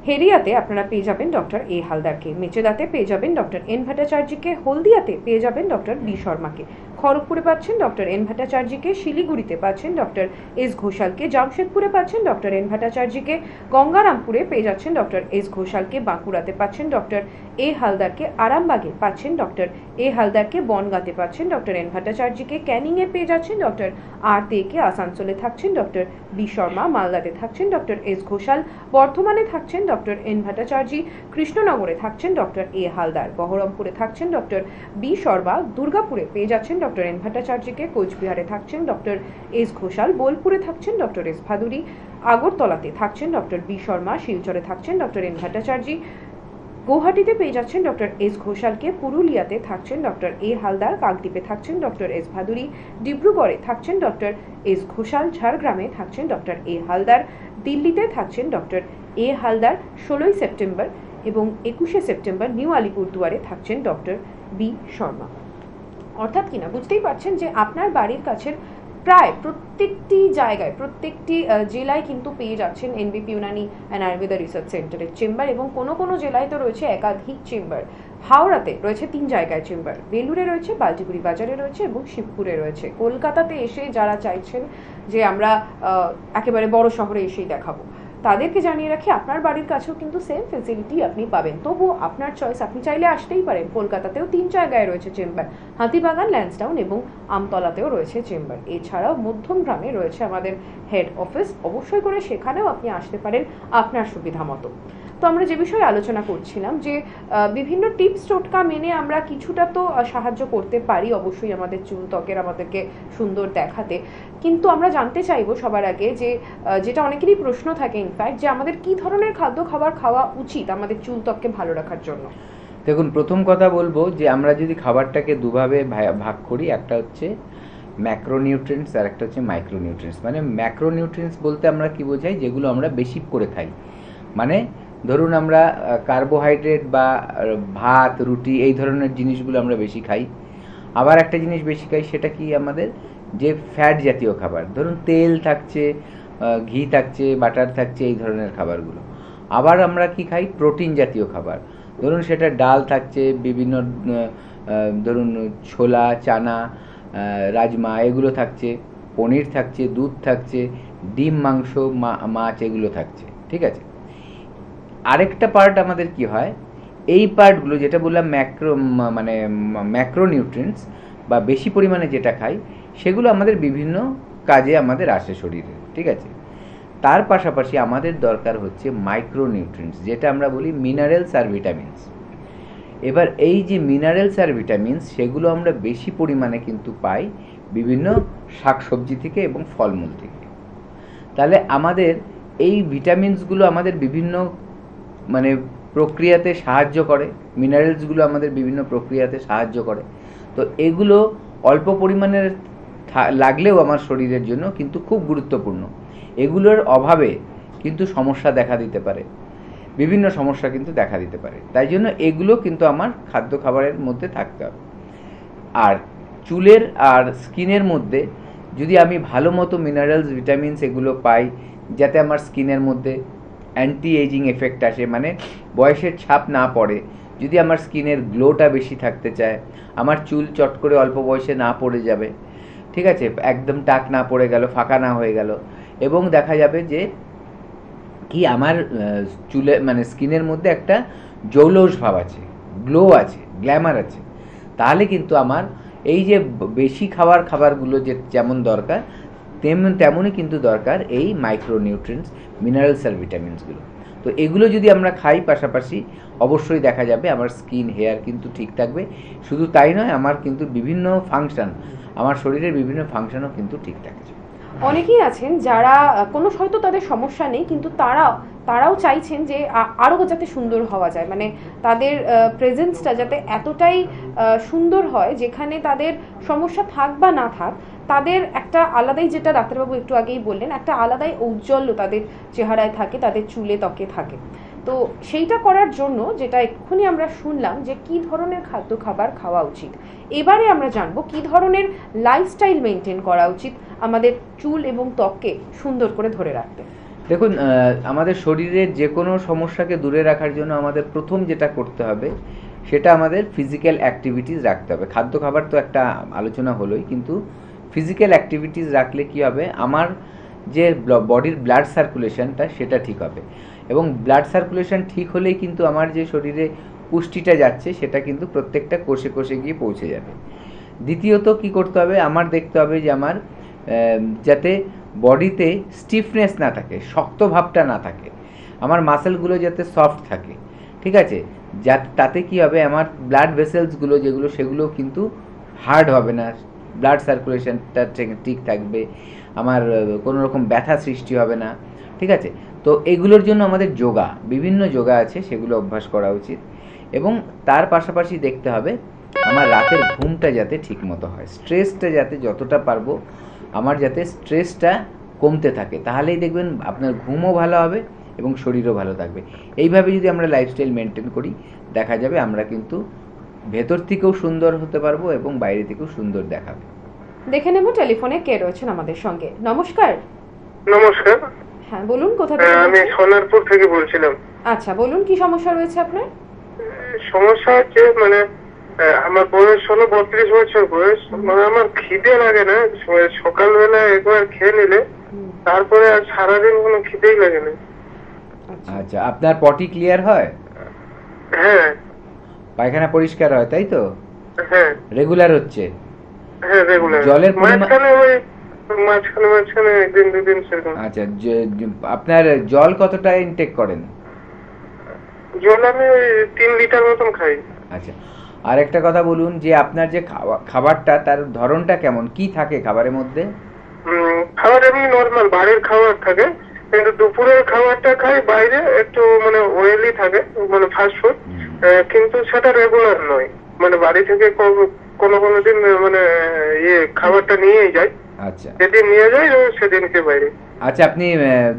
হেরিয়াতে আপনারা পেয়ে যাবেন ডক্টর এ হালদারকে, মেচেদাতে পেয়ে যাবেন ডক্টর এন ভট্টাচার্যকে, হলদিয়াতে পেয়ে যাবেন ডক্টর বি শর্মাকে, খড়গপুরে পাচ্ছেন ডক্টর এন ভট্টাচার্যকে, শিলিগুড়িতে পাচ্ছেন ডক্টর এস ঘোষালকে, জামশেদপুরে পাচ্ছেন ডক্টর এন ভট্টাচার্যকে, গঙ্গারামপুরে পেয়ে যাচ্ছেন ডক্টর এস ঘোষালকে, বাঁকুড়াতে পাচ্ছেন ডক্টর এ হালদারকে, আরামবাগে পাচ্ছেন ডক্টর এ হালদারকে, বনগাঁতে পাচ্ছেন ডক্টর এন ভট্টাচার্যকে, ক্যানিংয়ে পেয়ে যাচ্ছেন ডক্টর আর তেকে, আসানসোলে থাকছেন ডক্টর বি শর্মা, মালদাতে থাকছেন ডক্টর এস ঘোষাল, বর্ধমানে থাকছেন ডক্টর এন ভট্টাচার্য, কৃষ্ণনগরে থাকছেন ডক্টর এ হালদার, বহরমপুরে থাকছেন ডক্টর বি শর্মা, দুর্গাপুরে পেয়ে যাচ্ছেন ডক্টর এন ভট্টাচার্যকে, কোচবিহারে থাকছেন ডক্টর এস ঘোষাল, বোলপুরে থাকছেন ডক্টর এস ভাদুরী, আগরতলাতে থাকছেন ডক্টর বি শর্মা, শিলচরে থাকছেন ডক্টর এন ভট্টাচার্য, গুয়াহাটিতে পেয়ে যাচ্ছেন ডক্টর এস ঘোষালকে, পুরুলিয়াতে থাকছেন ডক্টর এ হালদার, কাকদ্বীপে থাকছেন ডক্টর এস ভাদুরী, ডিব্রুগড়ে থাকছেন ডক্টর এস ঘোষাল, ঝাড়গ্রামে থাকছেন ডক্টর এ হালদার, দিল্লিতে থাকছেন ডক্টর এ হালদার, 16 সেপ্টেম্বর এবং 21 সেপ্টেম্বর নিউ আলিপুরদুয়ারে থাকছেন ডক্টর বি শর্মা। অর্থাৎ কিনা বুঝতেই পারছেন যে আপনার বাড়ির কাছের প্রায় প্রত্যেকটি জায়গায়, প্রত্যেকটি জেলায় কিন্তু পেয়ে যাচ্ছেন এনবিপি ইউনানি অ্যান্ড আয়ুর্বেদা রিসার্চ সেন্টারের চেম্বার, এবং কোনো কোনো জেলায় তো রয়েছে একাধিক চেম্বার। হাওড়াতে রয়েছে 3 জায়গায় চেম্বার, বেলুড়ে রয়েছে, বালটিগুড়ি বাজারে রয়েছে এবং শিবপুরে রয়েছে। কলকাতাতে এসে যারা চাইছেন যে আমরা একেবারে বড় শহরে এসেই দেখাবো, তাদেরকে জানিয়ে রাখি আপনার বাড়ির কাছেও কিন্তু সেম ফেসিলিটি আপনি পাবেন। তবু আপনার চয়েস, আপনি চাইলে আসতেই পারেন। কলকাতাতেও 3 জায়গায় রয়েছে চেম্বার, হাতিবাগান, ল্যান্সডাউন এবং আমতলাতেও রয়েছে চেম্বার। এছাড়াও মধ্যমগ্রামে রয়েছে আমাদের হেড অফিস, অবশ্যই করে সেখানেও আপনি আসতে পারেন আপনার সুবিধা মতো। তো আমরা যে বিষয়ে আলোচনা করছিলাম যে বিভিন্ন টিপস টোটকা মেনে আমরা কিছুটা তো সাহায্য করতে পারি অবশ্যই আমাদের চুল ত্বকের আমাদেরকে সুন্দর দেখাতে, কিন্তু আমরা জানতে চাইবো সবার আগে যে যেটা অনেকেরই প্রশ্ন থাকে ইনফ্যাক্ট, যে আমাদের কি ধরনের খাদ্য খাবার খাওয়া উচিত আমাদের চুল ত্বককে ভালো রাখার জন্য। দেখুন, প্রথম কথা বলবো যে আমরা যদি খাবারটাকে দুভাবে ভাগ করি, একটা হচ্ছে ম্যাক্রোনিউট্রিয়েন্টস আর একটা হচ্ছে মাইক্রোনিউট্রিয়েন্টস। মানে ম্যাক্রোনিউট্রিয়েন্টস বলতে আমরা কি বোঝাই, যেগুলো আমরা বেশি করে খাই। মানে ধরুন আমরা কার্বোহাইড্রেট বা ভাত, রুটি এই ধরনের জিনিসগুলো আমরা বেশি খাই। আবার একটা জিনিস বেশি খাই, সেটা কি আমাদের যে ফ্যাট জাতীয় খাবার, ধরুন তেল থাকছে, ঘি থাকছে, বাটার থাকছে, এই ধরনের খাবারগুলো। আবার আমরা কি খাই, প্রোটিন জাতীয় খাবার, ধরুন সেটা ডাল থাকছে, বিভিন্ন ধরুন ছোলা, চানা, রাজমা এগুলো থাকছে, পনির থাকছে, দুধ থাকছে, ডিম, মাংস, মাছ এগুলো থাকছে। ঠিক আছে, আরেকটা পার্ট আমাদের কি হয়, এই পার্টগুলো যেটা বললাম ম্যাক্রোনিউট্রিয়েন্টস বা বেশি পরিমাণে যেটা খাই, সেগুলো আমাদের বিভিন্ন কাজে আমাদের আসে শরীরে। ঠিক আছে, তার পাশাপাশি আমাদের দরকার হচ্ছে মাইক্রোনিউট্রিয়েন্টস, যেটা আমরা বলি মিনারেলস আর ভিটামিনস। এবার এই যে মিনারেলস আর ভিটামিনস, সেগুলো আমরা বেশি পরিমাণে কিন্তু পাই বিভিন্ন শাকসবজি থেকে এবং ফলমূল থেকে। তাহলে আমাদের এই ভিটামিনসগুলো আমাদের বিভিন্ন প্রক্রিয়াতে সাহায্য করে, মিনারেলসগুলো আমাদের বিভিন্ন প্রক্রিয়াতে সাহায্য করে। তো এগুলো অল্প পরিমাণের লাগলেও আমার শরীরের জন্য কিন্তু খুব গুরুত্বপূর্ণ। এগুলোর অভাবে কিন্তু সমস্যা দেখা দিতে পারে, বিভিন্ন সমস্যা কিন্তু দেখা দিতে পারে। তাই জন্য এগুলো কিন্তু আমার খাদ্য খাবারের মধ্যে থাকতে হবে। আর চুলের আর স্কিনের মধ্যে যদি আমি ভালো মতো মিনারেলস, ভিটামিনস এগুলো পাই, যাতে আমার স্কিনের মধ্যে অ্যান্টি এজিং এফেক্ট আসে, মানে বয়সের ছাপ না পড়ে, যদি আমার স্কিনের গ্লোটা বেশি থাকতে চায়, আমার চুল চট করে অল্প বয়সে না পড়ে যাবে, ঠিক আছে, একদম টাক না পড়ে গেল, ফাঁকা না হয়ে গেল, এবং দেখা যাবে যে কি আমার চুলে স্কিনের মধ্যে একটা জৌলস ভাব আছে, গ্লো আছে, গ্ল্যামার আছে, তাহলে কিন্তু আমার এই যে বেশি খাবারগুলো যে যেমন দরকার, তেমনই কিন্তু দরকার এই মাইক্রোনিউট্রিয়েন্টস, মিনারেলস আর ভিটামিনসগুলো। তো এগুলো যদি আমরা খাই পাশাপাশি, অবশ্যই দেখা যাবে আমার স্কিন, হেয়ার কিন্তু ঠিক থাকবে। শুধু তাই নয়, আমার কিন্তু বিভিন্ন ফাংশন, আমার শরীরের বিভিন্ন ফাংশনও কিন্তু ঠিক থাকছে। অনেকেই আছেন যারা কোনো হয়তো তাদের সমস্যা নেই, কিন্তু তারাও চাইছেন যে আরও যাতে সুন্দর হওয়া যায়, মানে তাদের প্রেজেন্সটা যাতে এতটাই সুন্দর হয়, যেখানে তাদের সমস্যা থাক বা না থাক, তাদের একটা আলাদাই, যেটা ডাক্তারবাবু একটু আগেই বললেন, একটা আলাদাই ঔজ্জ্বল্য তাদের চেহারায় থাকে, তাদের চুলে ত্বকে থাকে। তো সেইটা করার জন্য যেটা এক্ষুনি আমরা শুনলাম যে কি ধরনের খাদ্য খাবার খাওয়া উচিত, এবারে আমরা জানবো কি ধরনের লাইফস্টাইল মেনটেন করা উচিত আমাদের চুল এবং ত্বককে সুন্দর করে ধরে রাখতে। দেখুন, আমাদের শরীরের যে কোনো সমস্যাকে দূরে রাখার জন্য আমাদের প্রথম যেটা করতে হবে, সেটা আমাদের ফিজিক্যাল অ্যাক্টিভিটিস রাখতে হবে। খাদ্য খাবার তো একটা আলোচনা হলোই, কিন্তু ফিজিক্যাল অ্যাক্টিভিটিস রাখলে কি হবে, আমার যে বডির ব্লাড সার্কুলেশনটা সেটা ঠিক হবে, এবং ব্লাড সার্কুলেশন ঠিক হলেই কিন্তু আমার যে শরীরে পুষ্টিটা যাচ্ছে সেটা কিন্তু প্রত্যেকটা কোষে কোষে গিয়ে পৌঁছে যাবে। দ্বিতীয়ত কি করতে হবে, আমার দেখতে হবে যে আমার যাতে বডিতে স্টিফনেস না থাকে, শক্ত ভাবটা না থাকে, আমার মাসেলগুলো যাতে সফট থাকে। ঠিক আছে, তাতে কি হবে, আমার ব্লাড ভেসেলসগুলো যেগুলো, সেগুলো কিন্তু হার্ড হবে না, ব্লাড সার্কুলেশনটা ঠিক থাকবে, আমার কোনো রকম ব্যথা সৃষ্টি হবে না। ঠিক আছে, তো এগুলোর জন্য আমাদের বিভিন্ন যোগা আছে, সেগুলো অভ্যাস করা উচিত। এবং তার পাশাপাশি দেখতে হবে আমার রাতের ঘুমটা যাতে ঠিক মতো হয়, স্ট্রেসটা যাতে যতটা পারবো আমার যাতে স্ট্রেসটা কমতে থাকে, তাহলেই দেখবেন আপনার ঘুমও ভালো হবে এবং শরীরও ভালো থাকবে। এইভাবে যদি আমরা লাইফস্টাইল মেনটেন করি, দেখা যাবে আমরা কিন্তু ভেতর থেকেও সুন্দর হতে পারবো এবং বাইরে থেকেও সুন্দর দেখাবে। দেখে নেব টেলিফোনে কে রয়েছেন আমাদের সঙ্গে। নমস্কার। নমস্কার। হ্যাঁ বলুন, কোথা থেকে আমি বলছেন? সোনারপুর থেকে বলছিলাম। আচ্ছা বলুন, কি সমস্যা রয়েছে আপনার? সমস্যা হচ্ছে মানে আমার বয়স হলো 32 বছর বয়স, মানে আমার খিদে লাগে না, সকালবেলা একবার খেয়ে নিলে তারপরে আর সারাদিন কোনো খিদেই লাগে না। আচ্ছা, আপনার পটি ক্লিয়ার হয়? হ্যাঁ। পায়খানা পরিষ্কার হয় তাই তো? হ্যাঁ। রেগুলার হচ্ছে? হ্যাঁ রেগুলার। জলের পরিমাণ মাঝখানে একদিন দুদিন সেরকম। আচ্ছা, আপনার জল কতটা ইনটেক করেন? জল আমি 3 লিটার মতন খাই। আচ্ছা, আর একটা কথা বলুন যে আপনার যে খাবারটা তার ধরনটা কেমন, কি থাকে খাবারের মধ্যে? খাবার এমনি নরমাল বাড়ির খাবার থাকে, কিন্তু দুপুরের খাবারটা খাই বাইরে, একটু মানে অয়েলি থাকে, মানে ফাস্ট ফুড, কিন্তু সেটা রেগুলার নয়, মানে বাড়ি থেকে কোনো দিন মানে খাবারটা নিয়েই যাই। আচ্ছা, যেদিন নিয়ে যাই সেদিনকে বাইরে। আচ্ছা, আপনি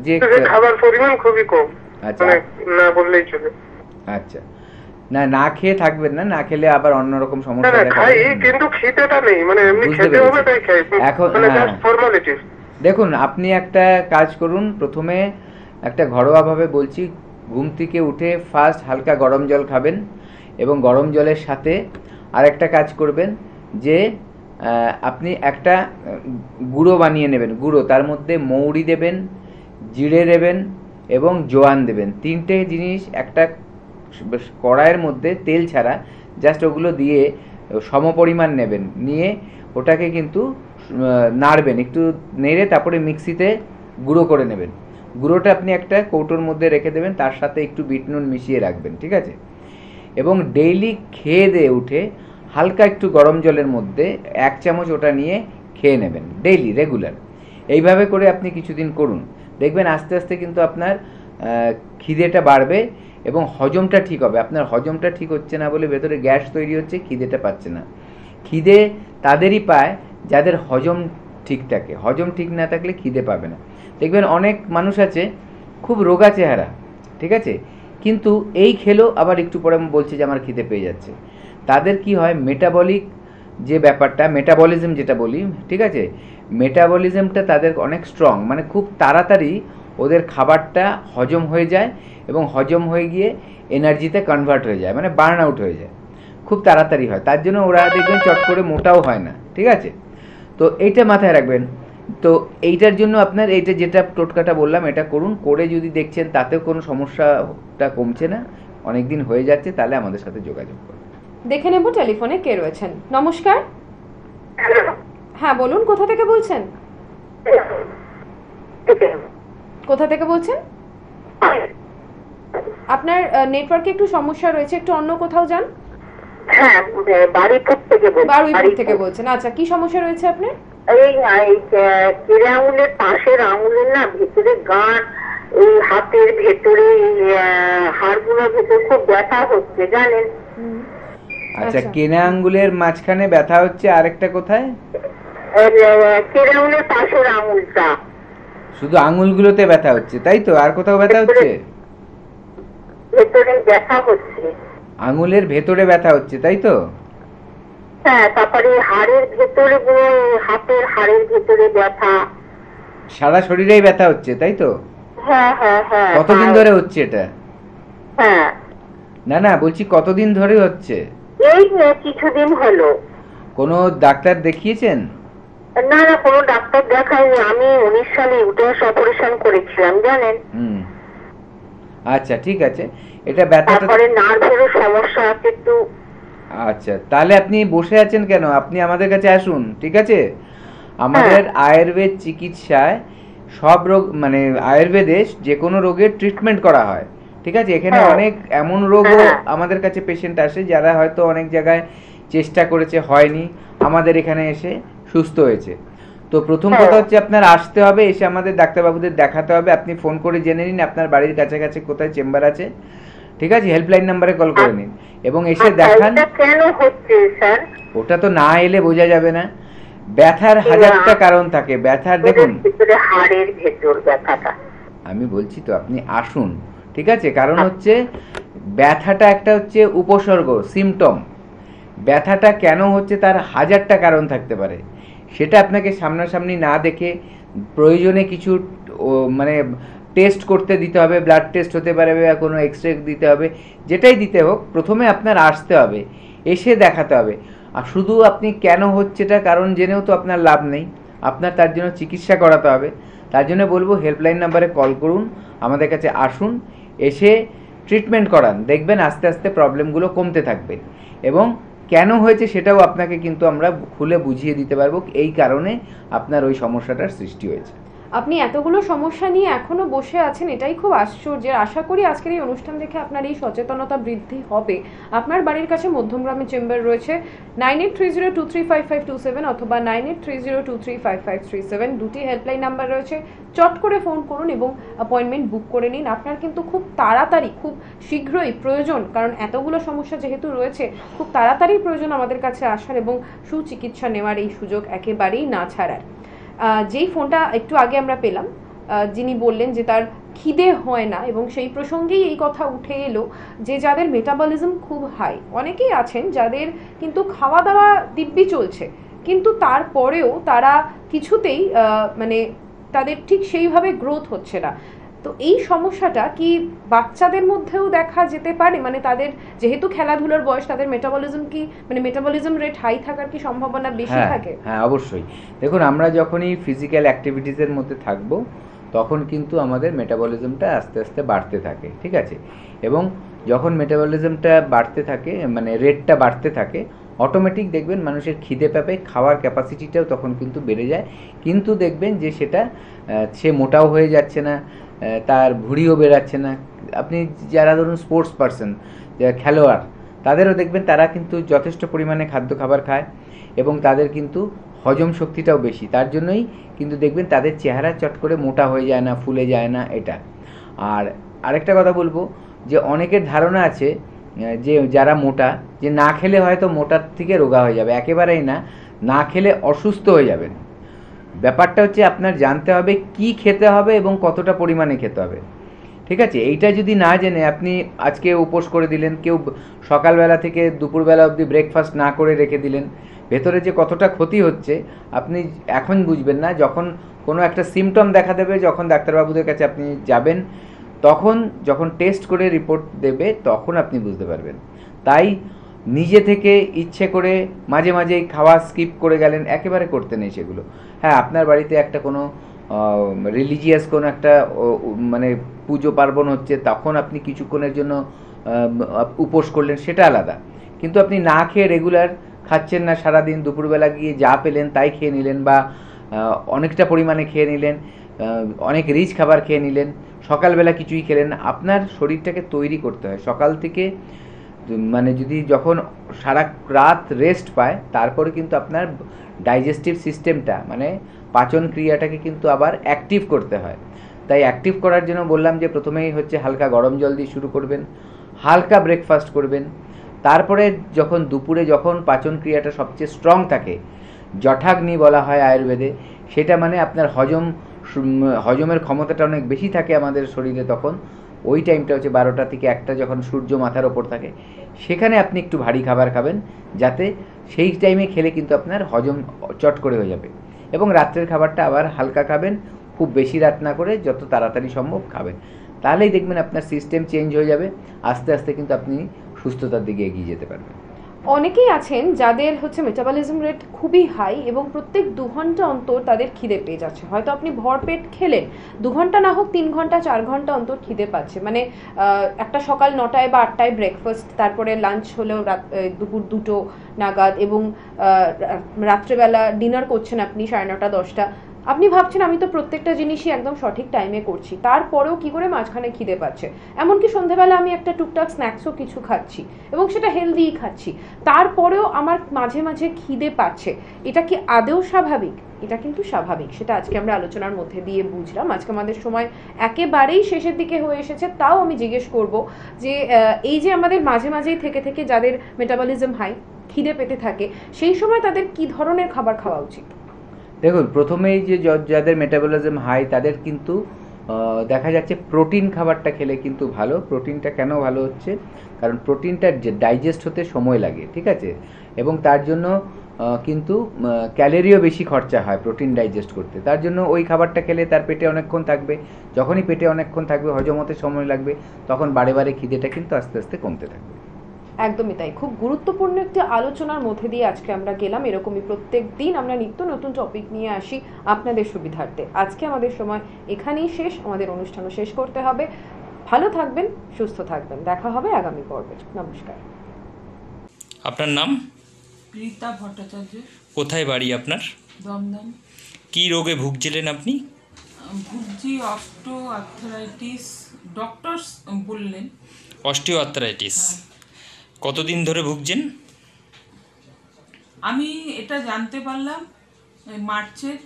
যে খাবার পরিমাণ খুবই কম, আচ্ছা মানে না বললেই চলে। আচ্ছা, না খেয়ে থাকবেন না, না খেলে আবার অন্যরকম সমস্যা দেখা খাই, কিন্তু খেতেটা নেই, মানে এমনি খেতে হবে তাই খাই, এখন মানে জাস্ট ফর্মালিটিস। দেখুন, আপনি একটা কাজ করুন, প্রথমে একটা ঘরোয়াভাবে বলছি, ঘুম থেকে উঠে ফার্স্ট হালকা গরম জল খাবেন এবং গরম জলের সাথে আরেকটা কাজ করবেন যে আপনি একটা গুঁড়ো বানিয়ে নেবেন, গুঁড়ো, তার মধ্যে মৌরি দেবেন, জিরে দেবেন এবং জোয়ান দেবেন, 3টে জিনিস একটা কড়াইয়ের মধ্যে তেল ছাড়া জাস্ট ওগুলো দিয়ে সমপরিমাণ নেবেন, নিয়ে ওটাকে কিন্তু নাড়বেন, একটু নেড়ে তারপরে মিক্সিতে গুঁড়ো করে নেবেন। গুঁড়োটা আপনি একটা কৌটোর মধ্যে রেখে দেবেন, তার সাথে একটু বিট নুন মিশিয়ে রাখবেন, ঠিক আছে? এবং ডেইলি খেয়ে দিয়ে উঠে হালকা একটু গরম জলের মধ্যে 1 চামচ ওটা নিয়ে খেয়ে নেবেন, ডেইলি রেগুলার। এইভাবে করে আপনি কিছুদিন করুন, দেখবেন আস্তে আস্তে কিন্তু আপনার খিদেটা বাড়বে এবং হজমটা ঠিক হবে। আপনার হজমটা ঠিক হচ্ছে না বলে ভেতরে গ্যাস তৈরি হচ্ছে, খিদেটা পাচ্ছে না। খিদে তাদেরই পায় যাদের হজম ঠিক থাকে, হজম ঠিক না থাকলে খিদে পাবে না। দেখবেন অনেক মানুষ আছে খুব রোগা চেহারা, ঠিক আছে, কিন্তু এই খেলো আবার একটু পরে বলছে যে আমার খিদে পেয়ে যাচ্ছে। তাদের কি হয়, মেটাবলিক যে ব্যাপারটা, মেটাবলিজম যেটা বলি, ঠিক আছে, মেটাবলিজমটা তাদের অনেক স্ট্রং, মানে খুব তাড়াতাড়ি ওদের খাবারটা হজম হয়ে যায় এবং হজম হয়ে গিয়ে এনার্জিতে কনভার্ট হয়ে যায়, মানে বার্ন আউট হয়ে যায়, খুব তাড়াতাড়ি হয়। তার জন্য ওরা দেখবেন চট করে মোটাও হয় না, ঠিক আছে? তো এইটা মাথায় রাখবেন। তো এইটার জন্য আপনার এইটা যেটা টোটকাটা বললাম এটা করুন, করে যদি দেখছেন তাতেও কোনো সমস্যাটা কমছে না, অনেক দিন হয়ে যাচ্ছে, তাহলে আমাদের সাথে যোগাযোগ করুন। দেখে নেব টেলিফোনে কে রয়েছেন। নমস্কার। হ্যাঁ বলুন, কোথা থেকে বলছেন? কোথা থেকে বলছেন? আপনার নেটওয়ার্কে একটু সমস্যা রয়েছে, একটু অন্য কোথাও যান। হ্যাঁ বারুইপুর থেকে বলছি। বারুইপুর থেকে বলছেন, আচ্ছা কি সমস্যা রয়েছে আপনার? এই কেড়ে আঙুলের পাশের আঙুলের না ভেতরে গাঁট, এই হাতের ভেতরে হাড়গুলোর ভেতরে খুব ব্যথা হচ্ছে জানেন। আচ্ছা, কেনা আঙ্গুলের মাঝখানে ব্যথা হচ্ছে, আরেকটা কোথায়? কেড়ে আঙুলের পাশের আঙুলটা। শুধু আঙুলগুলোতে ব্যথা হচ্ছে তাই তো, আর কোথাও ব্যথা হচ্ছে? ভেতরে ব্যথা হচ্ছে। আঙুলের ভেতরে ব্যথা হচ্ছে তাই তো? হ্যাঁ, তারপরে হাড়ের ভেতরে, হাতের হাড়ের ভেতরে ব্যথা। সারা শরীরেই ব্যথা হচ্ছে তাই তো? হ্যাঁ হ্যাঁ হ্যাঁ। কতদিন ধরে হচ্ছে এটা? হ্যাঁ না বলছি কতদিন ধরে হচ্ছে? এই কিছুদিন হলো। কোনো ডাক্তার দেখিয়েছেন? না কোনো ডাক্তার দেখাইনি, আমি 19 সালে ইউটেরাস অপারেশন করেছিলাম জানেন। আচ্ছা ঠিক আছে, এটা ব্যথাটা তারপরে নার্ভেরও সমস্যা আছে একটু। আচ্ছা, তাহলে আপনি বসে আছেন কেন? আপনি আমাদের কাছে আসুন, ঠিক আছে? আমাদের আয়ুর্বেদ চিকিৎসায় সব রোগ, মানে আয়ুর্বেদে যে কোনো রোগের ট্রিটমেন্ট করা হয়, ঠিক আছে? এখানে অনেক এমন রোগও আমাদের কাছে পেশেন্ট আসে যারা হয়তো অনেক জায়গায় চেষ্টা করেছে, হয়নি, আমাদের এখানে এসে সুস্থ হয়েছে। তো প্রথম কথা হচ্ছে আপনার আসতে হবে, এসে আমাদের ডাক্তারবাবুদের দেখাতে হবে। আপনি ফোন করে জেনে নিন আপনার বাড়ির কাছাকাছি কোথায় চেম্বার আছে, ঠিক আছে? হেল্পলাইন নাম্বারে কল করে নিন এবং এসে দেখান। কেন হচ্ছে স্যার? ওটা তো না এলে বোঝা যাবে না। ব্যথার হাজারটা কারণ থাকে। ব্যথার দেখুন, হাড়ের ভেতর ব্যথাটা, আমি বলছি তো আপনি আসুন, ঠিক আছে? কারণ হচ্ছে ব্যথাটা একটা হচ্ছে উপসর্গ, সিমটম। ব্যথাটা কেন হচ্ছে তার হাজারটা কারণ থাকতে পারে, সেটা আপনাকে সামনাসামনি না দেখে প্রয়োজনে কিছু মানে টেস্ট করতে দিতে হবে, ব্লাড টেস্ট হতে পারে বা কোনো এক্সরে দিতে হবে, যেটাই দিতে হোক প্রথমে আপনার আসতে হবে, এসে দেখাতে হবে। আর শুধু আপনি কেন হচ্ছেটা কারণ জেনেও তো আপনার লাভ নেই, আপনার তার জন্য চিকিৎসা করাতে হবে। তার জন্য বলবো হেল্পলাইন নাম্বারে কল করুন, আমাদের কাছে আসুন, এসে ট্রিটমেন্ট করান, দেখবেন আস্তে আস্তে প্রবলেমগুলো কমতে থাকবে এবং কেন হয়েছে সেটাও আপনাকে কিন্তু আমরা খুলে বুঝিয়ে দিতে পারবো এই কারণে আপনার ওই সমস্যাটার সৃষ্টি হয়েছে। আপনি এতগুলো সমস্যা নিয়ে এখনো বসে আছেন, এটাই খুব আশ্চর্যের। আশা করি আজকের এই অনুষ্ঠান দেখে আপনার এই সচেতনতা বৃদ্ধি হবে। আপনার বাড়ির কাছে মধ্যমগ্রামে চেম্বার রয়েছে 9830235527 অথবা 9830235537, দুটি হেল্পলাইন নাম্বার রয়েছে। চট করে ফোন করুন এবং অ্যাপয়েন্টমেন্ট বুক করে নিন। আপনার কিন্তু খুব তাড়াতাড়ি, খুব শীঘ্রই প্রয়োজন, কারণ এতগুলো সমস্যা যেহেতু রয়েছে, খুব তাড়াতাড়ি প্রয়োজন আমাদের কাছে আসার এবং সুচিকিৎসা নেওয়ার এই সুযোগ একেবারেই না ছাড়ার। যেই ফোনটা একটু আগে আমরা পেলাম, যিনি বললেন যে তার খিদে হয় না, এবং সেই প্রসঙ্গেই এই কথা উঠে এলো যে যাদের মেটাবলিজম খুব হাই, অনেকেই আছেন যাদের কিন্তু খাওয়া দাওয়া দিব্যি চলছে, কিন্তু তারপরেও তারা কিছুতেই মানে তাদের ঠিক সেইভাবে গ্রোথ হচ্ছে না। তো এই সমস্যাটা কি বাচ্চাদের মধ্যেও দেখা যেতে পারে? মানে তাদের যেহেতু খেলাধুলার বয়স, তাদের মেটাবলিজম কি মানে মেটাবলিজম রেট হাই থাকার কি সম্ভাবনা বেশি থাকে? হ্যাঁ, অবশ্যই। দেখুন, আমরা যখনই ফিজিক্যাল অ্যাক্টিভিটিসের মধ্যে থাকব তখন কিন্তু আমাদের মেটাবলিজমটা আস্তে আস্তে বাড়তে থাকে, ঠিক আছে? এবং যখন মেটাবলিজমটা বাড়তে থাকে, মানে রেটটা বাড়তে থাকে, অটোমেটিক দেখবেন মানুষের খিদে পাবে, খাওয়ার ক্যাপাসিটিটাও তখন কিন্তু বেড়ে যায়। কিন্তু দেখবেন যে সেটা সে মোটাও হয়ে যাচ্ছে না, তার ভুঁড়িও বেরাচ্ছে না। আপনি যারা ধরুন স্পোর্টস পারসন, যারা খেলোয়াড়, তাদেরও দেখবেন তারা কিন্তু যথেষ্ট পরিমাণে খাবার খায় এবং তাদের কিন্তু হজম শক্তিটাও বেশি। তার জন্যই কিন্তু দেখবেন তাদের চেহারা চট করে মোটা হয়ে যায় না, ফুলে যায় না, এটা। আর আরেকটা কথা বলবো যে অনেকের ধারণা আছে যে যারা মোটা, যে না খেলে হয়তো মোটার থেকে রোগা হয়ে যাবে। একেবারেই না, না খেলে অসুস্থ হয়ে যাবেন। ব্যাপারটা হচ্ছে আপনার জানতে হবে কি খেতে হবে এবং কতটা পরিমাণে খেতে হবে, ঠিক আছে? এইটা যদি না জেনে আপনি আজকে উপোস করে দিলেন, কেউ সকালবেলা থেকে দুপুরবেলা অবধি ব্রেকফাস্ট না করে রেখে দিলেন, ভেতরে যে কতটা ক্ষতি হচ্ছে আপনি এখন বুঝবেন না। যখন কোনো একটা সিমটম দেখা দেবে, যখন ডাক্তারবাবুদের কাছে আপনি যাবেন, তখন যখন টেস্ট করে রিপোর্ট দেবে, তখন আপনি বুঝতে পারবেন। তাই নিজে থেকে ইচ্ছে করে মাঝে মাঝে খাওয়া স্কিপ করে গেলেন, একেবারে করতে নেই সেগুলো। হ্যাঁ, আপনার বাড়িতে একটা কোনো রিলিজিয়াস কোনো একটা মানে পুজো পার্বণ হচ্ছে, তখন আপনি কিছুক্ষণের জন্য উপোস করলেন, সেটা আলাদা। কিন্তু আপনি না খেয়ে রেগুলার খাচ্ছেন না, সারাদিন দুপুরবেলা গিয়ে যা পেলেন তাই খেয়ে নিলেন, বা অনেকটা পরিমাণে খেয়ে নিলেন, অনেক রিচ খাবার খেয়ে নিলেন, সকালবেলা কিছুই খেলেন না। আপনার শরীরটাকে তৈরি করতে হয় সকাল থেকে, মানে যদি যখন সারা রাত রেস্ট পায় তারপরে কিন্তু আপনার ডাইজেস্টিভ সিস্টেমটা, মানে পাচন ক্রিয়াটাকে কিন্তু আবার অ্যাক্টিভ করতে হয়। তাই অ্যাক্টিভ করার জন্য বললাম যে প্রথমেই হচ্ছে হালকা গরম জল দিয়ে শুরু করবেন, হালকা ব্রেকফাস্ট করবেন, তারপরে যখন দুপুরে যখন পাচন ক্রিয়াটা সবচেয়ে স্ট্রং থাকে, জঠাগ্নি বলা হয় আয়ুর্বেদে, সেটা মানে আপনার হজমের ক্ষমতাটা অনেক বেশি থাকে আমাদের শরীরে, তখন ওই টাইমটা হচ্ছে 12টা থেকে 1টা, যখন সূর্য মাথার ওপর থাকে, সেখানে আপনি একটু ভারী খাবার খাবেন, যাতে সেই টাইমে খেলে কিন্তু আপনার হজম চট করে হয়ে যাবে। এবং রাত্রের খাবারটা আবার হালকা খাবেন, খুব বেশি রাত না করে যত তাড়াতাড়ি সম্ভব খাবেন। তাহলেই দেখবেন আপনার সিস্টেম চেঞ্জ হয়ে যাবে, আস্তে আস্তে কিন্তু আপনি সুস্থতার দিকে এগিয়ে যেতে পারবেন। অনেকেই আছেন যাদের হচ্ছে মেটাবলিজম রেট খুবই হাই এবং প্রত্যেক 2 ঘন্টা অন্তর তাদের খিদে পেয়ে যাচ্ছে। হয়তো আপনি ভরপেট খেলেন, 2 ঘন্টা না হোক 3 ঘন্টা 4 ঘন্টা অন্তর খিদে পাচ্ছে। মানে একটা সকাল 9টায় বা 8টায় ব্রেকফাস্ট, তারপরে লাঞ্চ হলেও দুপুর 2টো নাগাদ, এবং রাত্রেবেলা ডিনার করছেন আপনি 9:30 10টা। আপনি ভাবছেন আমি তো প্রত্যেকটা জিনিসই একদম সঠিক টাইমে করছি, তারপরেও কি করে মাঝখানে খিদে পাচ্ছে। এমনকি সন্ধ্যেবেলা আমি একটা টুকটাক স্ন্যাক্সও কিছু খাচ্ছি এবং সেটা হেলদিই খাচ্ছি, তারপরেও আমার মাঝে মাঝে খিদে পাচ্ছে। এটা কি আদৌ স্বাভাবিক? এটা কিন্তু স্বাভাবিক, সেটা আজকে আমরা আলোচনার মধ্যে দিয়ে বুঝলাম। আজকে আমাদের সময় একেবারেই শেষের দিকে হয়ে এসেছে, তাও আমি জিজ্ঞেস করব যে এই যে আমাদের মাঝে মাঝেই থেকে থেকে যাদের মেটাবলিজম হাই, খিদে পেতে থাকে, সেই সময় তাদের কি ধরনের খাবার খাওয়া উচিত? দেখুন, প্রথমেই যে যাদের মেটাবলিজম হাই তাদের কিন্তু দেখা যাচ্ছে প্রোটিন খাবারটা খেলে কিন্তু ভালো। প্রোটিনটা কেন ভালো হচ্ছে, কারণ প্রোটিনটা ডাইজেস্ট হতে সময় লাগে, ঠিক আছে, এবং তার জন্য কিন্তু ক্যালোরিও বেশি খরচা হয় প্রোটিন ডাইজেস্ট করতে। তার জন্য ওই খাবারটা খেলে তার পেটে অনেকক্ষণ থাকবে, যখনই পেটে অনেকক্ষণ থাকবে হজম হতে সময় লাগবে, তখন বারে বারে খিদেটা কিন্তু আস্তে আস্তে কমতে থাকবে। একদমই তাই। খুব গুরুত্বপূর্ণ একটি আলোচনার মধ্যে দিয়ে আজকে আমরা গেলাম। এরকমই প্রত্যেক দিন আমরা নিত্য নতুন টপিক নিয়ে আসি আপনাদের সুবিধার্থে। আজকে আমাদের সময় এখানেই শেষ, আমাদের অনুষ্ঠানও শেষ করতে হবে। ভালো থাকবেন, সুস্থ থাকবেন, দেখা হবে আগামী পর্বে। নমস্কার। আপনার নাম? রীতা ভট্টাচার্য। কোথায় বাড়ি আপনার? দমদম। কি রোগে ভুগছিলেন আপনি? ভুগছি অস্টিও আর্থ্রাইটিস, ডক্টর বললেন। অস্টিও আর্থ্রাইটিস কতদিন ধরে ভুগছেন? আমি এটা জানতে পারলাম মার্চের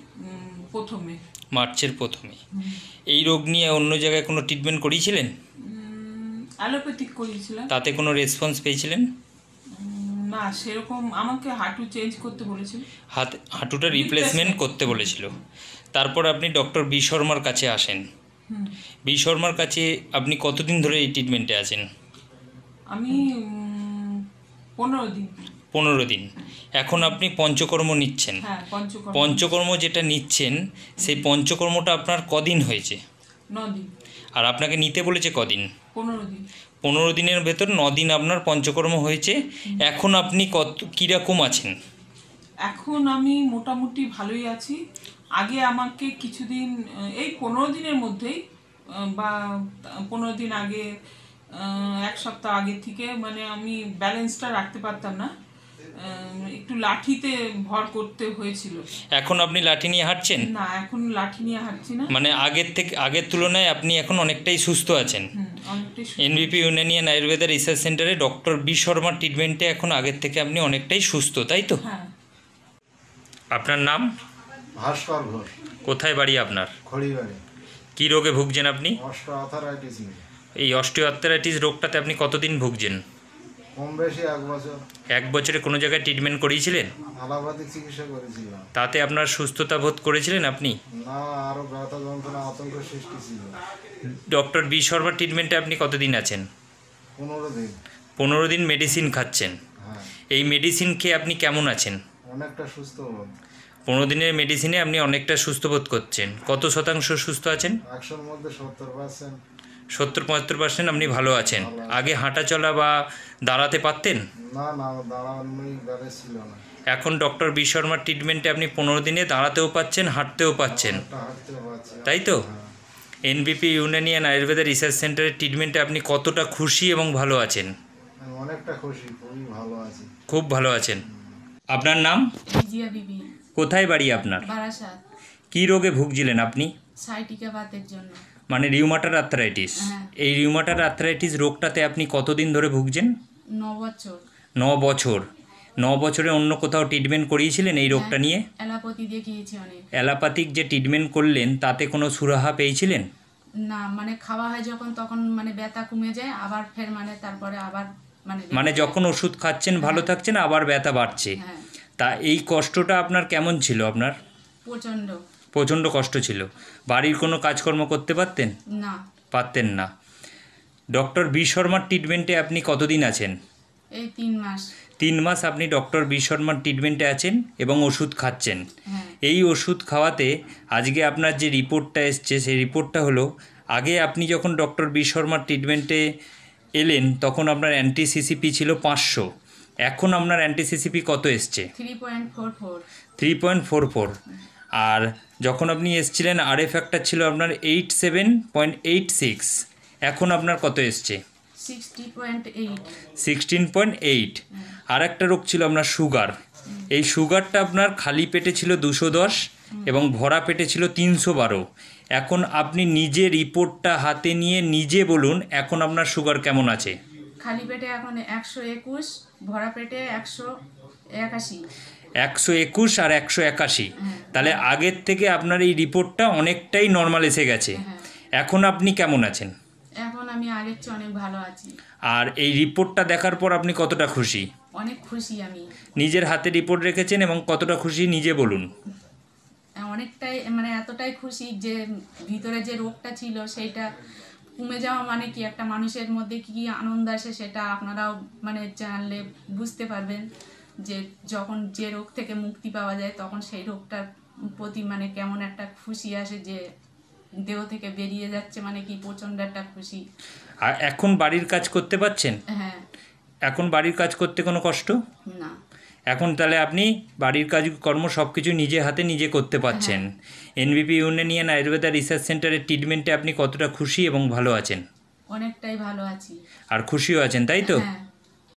প্রথমে। এই রোগ নিয়ে অন্য জায়গায় কোনো ট্রিটমেন্ট করিয়েছিলেন? অ্যালোপ্যাথিক করিয়েছিলাম। তাতে কোনো রেসপন্স পেয়েছিলেন? না, সেরকম আমাকে হাঁটু চেঞ্জ করতে বলেছিল, হাঁটুটা রিপ্লেসমেন্ট করতে বলেছিল। তারপর আপনি ডক্টর বি শর্মার কাছে আসেন। বি শর্মার কাছে আপনি কতদিন ধরে এই ট্রিটমেন্টে আছেন? আমি 15 দিন। এখন আপনি পঞ্চকর্ম নিচ্ছেন। হ্যাঁ, পঞ্চকর্ম যেটা নিচ্ছেন সেই পঞ্চকর্মটা আপনার কদিন হয়েছে? 9 দিন। আর আপনাকে নিতে বলেছে কদিন? 15 দিন। 15 দিনের ভেতর 9 দিন আপনার পঞ্চকর্ম হয়েছে। এখন আপনি কীরকম আছেন? এখন আমি মোটামুটি ভালোই আছি। আগে আমাকে কিছুদিন, এই 15 দিনের মধ্যেই বা 15 দিন আগে, 1 সপ্তাহ আগে থেকে মানে আমি ব্যালেন্সটা রাখতে পারতাম না, একটু লাঠিতে ভর করতে হয়েছিল। এখন আপনি লাঠি নিয়ে হাঁটছেন? না, এখন লাঠি নিয়ে হাঁটছি না। মানে আগের তুলনায় আপনি এখন অনেকটাই সুস্থ আছেন। এনবিপি ইউনানিয়ান আয়ুর্বেদা রিসার্চ সেন্টারে ডক্টর বি শর্মার ট্রিটমেন্টে এখন আগের থেকে আপনি অনেকটাই সুস্থ, তাই তো? হ্যাঁ। আপনার নাম? ভাস্কর ঘোষ। কোথায় বাড়ি আপনার? খড়িবাড়ি। কি রোগে ভুগছেন আপনি? Osteo arthritis. এই অস্টিও আর্থ্রাইটিস রোগটাতে আপনি কতদিন ভুগছেন? কম বেশি 1 বছর। 1 বছরে কোনো জায়গায় ট্রিটমেন্ট করিয়েছিলেন? অ্যালোপ্যাথিক চিকিৎসা করেছিলাম। তাতে আপনার সুস্থতা বোধ করেছিলেন আপনি? না, আরো ব্যথা যন্ত্রণা আতঙ্ক সৃষ্টি ছিল। ডক্টর বি শর্মার ট্রিটমেন্টে আপনি কতদিন আছেন? 15 দিন। 15 দিন মেডিসিন খাচ্ছেন। হ্যাঁ। এই মেডিসিন খেয়ে আপনি কেমন আছেন? অনেকটা সুস্থ বোধ। 15 দিনের মেডিসিনে আপনি অনেকটা সুস্থ বোধ করছেন। কত শতাংশ সুস্থ আছেন? 100-র মধ্যে 70%। 70-75% আপনি ভালো আছেন। আগে হাঁটা চলা বা দাঁড়াতে পারতেন? না, দাঁড়ানোই ব্যালেন্স ছিল না। এখন ডক্টর বি শর্মার ট্রিটমেন্টে আপনি 15 দিনে দাঁড়াতেও পাচ্ছেন, হাঁটতেও পাচ্ছেন, তাই তো? এনবিপি ইউনানিয়ান আয়ুর্বেদা রিসার্চ সেন্টারের ট্রিটমেন্টে আপনি কতটা খুশি এবং ভালো আছেন? অনেকটা খুশি, খুবই ভালো আছি। খুব ভালো আছেন। আপনার নাম? জিয়া বিবি। কোথায় বাড়ি আপনার? বারাসাত। কি রোগে ভুগছিলেন আপনি? সাইটিকা বাতের জন্য। মানে রিউমাটার আর্থ্রাইটিস। এই রিউমাটার আর্থ্রাইটিস রোগটাতে আপনি কতদিন ধরে ভুগছেন? 9 বছর। 9 বছর। 9 বছরে অন্য কোথাও ট্রিটমেন্ট করিয়েছিলেন এই রোগটা নিয়ে? অ্যালোপ্যাথি দেখিয়েছি অনেক। অ্যালোপ্যাথিক যে ট্রিটমেন্ট করলেন তাতে কোনো সুরাহা পেয়েছিলেন? না, মানে খাওয়া হয় যখন তখন মানে ব্যথা কমে যায়, আবার ফের মানে তারপরে আবার মানে যখন ওষুধ খাচ্ছেন ভালো থাকছেন, আবার ব্যথা বাড়ছে। তা এই কষ্টটা আপনার কেমন ছিল? আপনার প্রচণ্ড কষ্ট ছিল। বাড়ির কোনো কাজকর্ম করতে পারতেন? না, পারতেন না। ডক্টর বি শর্মার ট্রিটমেন্টে আপনি কতদিন আছেন? এই 3 মাস। 3 মাস আপনি ডক্টর বি শর্মার ট্রিটমেন্টে আছেন এবং ওষুধ খাচ্ছেন। এই ওষুধ খাওয়াতে আজকে আপনার যে রিপোর্টটা এসছে সেই রিপোর্টটা হলো, আগে আপনি যখন ডক্টর বি শর্মার ট্রিটমেন্টে এলেন তখন আপনার অ্যান্টি-সিসিপি ছিল 500, এখন আপনার অ্যান্টি-সিসিপি কত এসছে? 3.44। আর যখন আপনি এসছিলেন আরএফ ফ্যাক্টর ছিল আপনার 87.86, এখন আপনার কত এসছে? 16.8। আর একটা রোগ ছিল আপনার সুগার। এই সুগারটা আপনার খালি পেটে ছিল 210 এবং ভরা পেটে ছিল 312। এখন আপনি নিজে রিপোর্টটা হাতে নিয়ে নিজে বলুন এখন আপনার সুগার কেমন আছে? খালি পেটে এখন 121, ভরা পেটে 181। 121 আর 181। তাহলে আগের থেকে আপনার এই রিপোর্টটা অনেকটাই নর্মাল এসে গেছে। এখন আপনি কেমন আছেন? এখন আমি আগের চেয়ে অনেক ভালো আছি। আর এই রিপোর্টটা দেখার পর আপনি কতটা খুশি? অনেক খুশি আমি। নিজের হাতে রিপোর্ট রেখেছেন এবং কতটা খুশি নিজে বলুন। অনেকটাই মানে এতটাই খুশি যে ভিতরে যে রোগটা ছিল সেইটা কমে যাওয়া মানে কি একটা মানুষের মধ্যে কি কি আনন্দ আসে সেটা আপনারাও মানে জানলে বুঝতে পারবেন যে যখন যে রোগ থেকে মুক্তি পাওয়া যায় তখন সেই রোগটার প্রতি মানে কেমন একটা খুশি আসে যে দেহ থেকে বেরিয়ে যাচ্ছে মানে কি প্রচণ্ড একটা খুশি। আর এখন বাড়ির কাজ করতে পারছেন? হ্যাঁ। এখন বাড়ির কাজ করতে কোনো কষ্ট? না। এখন তাহলে আপনি বাড়ির কাজকর্ম সব কিছু নিজে হাতে নিজে করতে পারছেন। এনবিপি ইউনানিয়ান আয়ুর্বেদা রিসার্চ সেন্টারের ট্রিটমেন্টে আপনি কতটা খুশি এবং ভালো আছেন? অনেকটাই ভালো আছি। আর খুশিও আছেন, তাই তো? হ্যাঁ।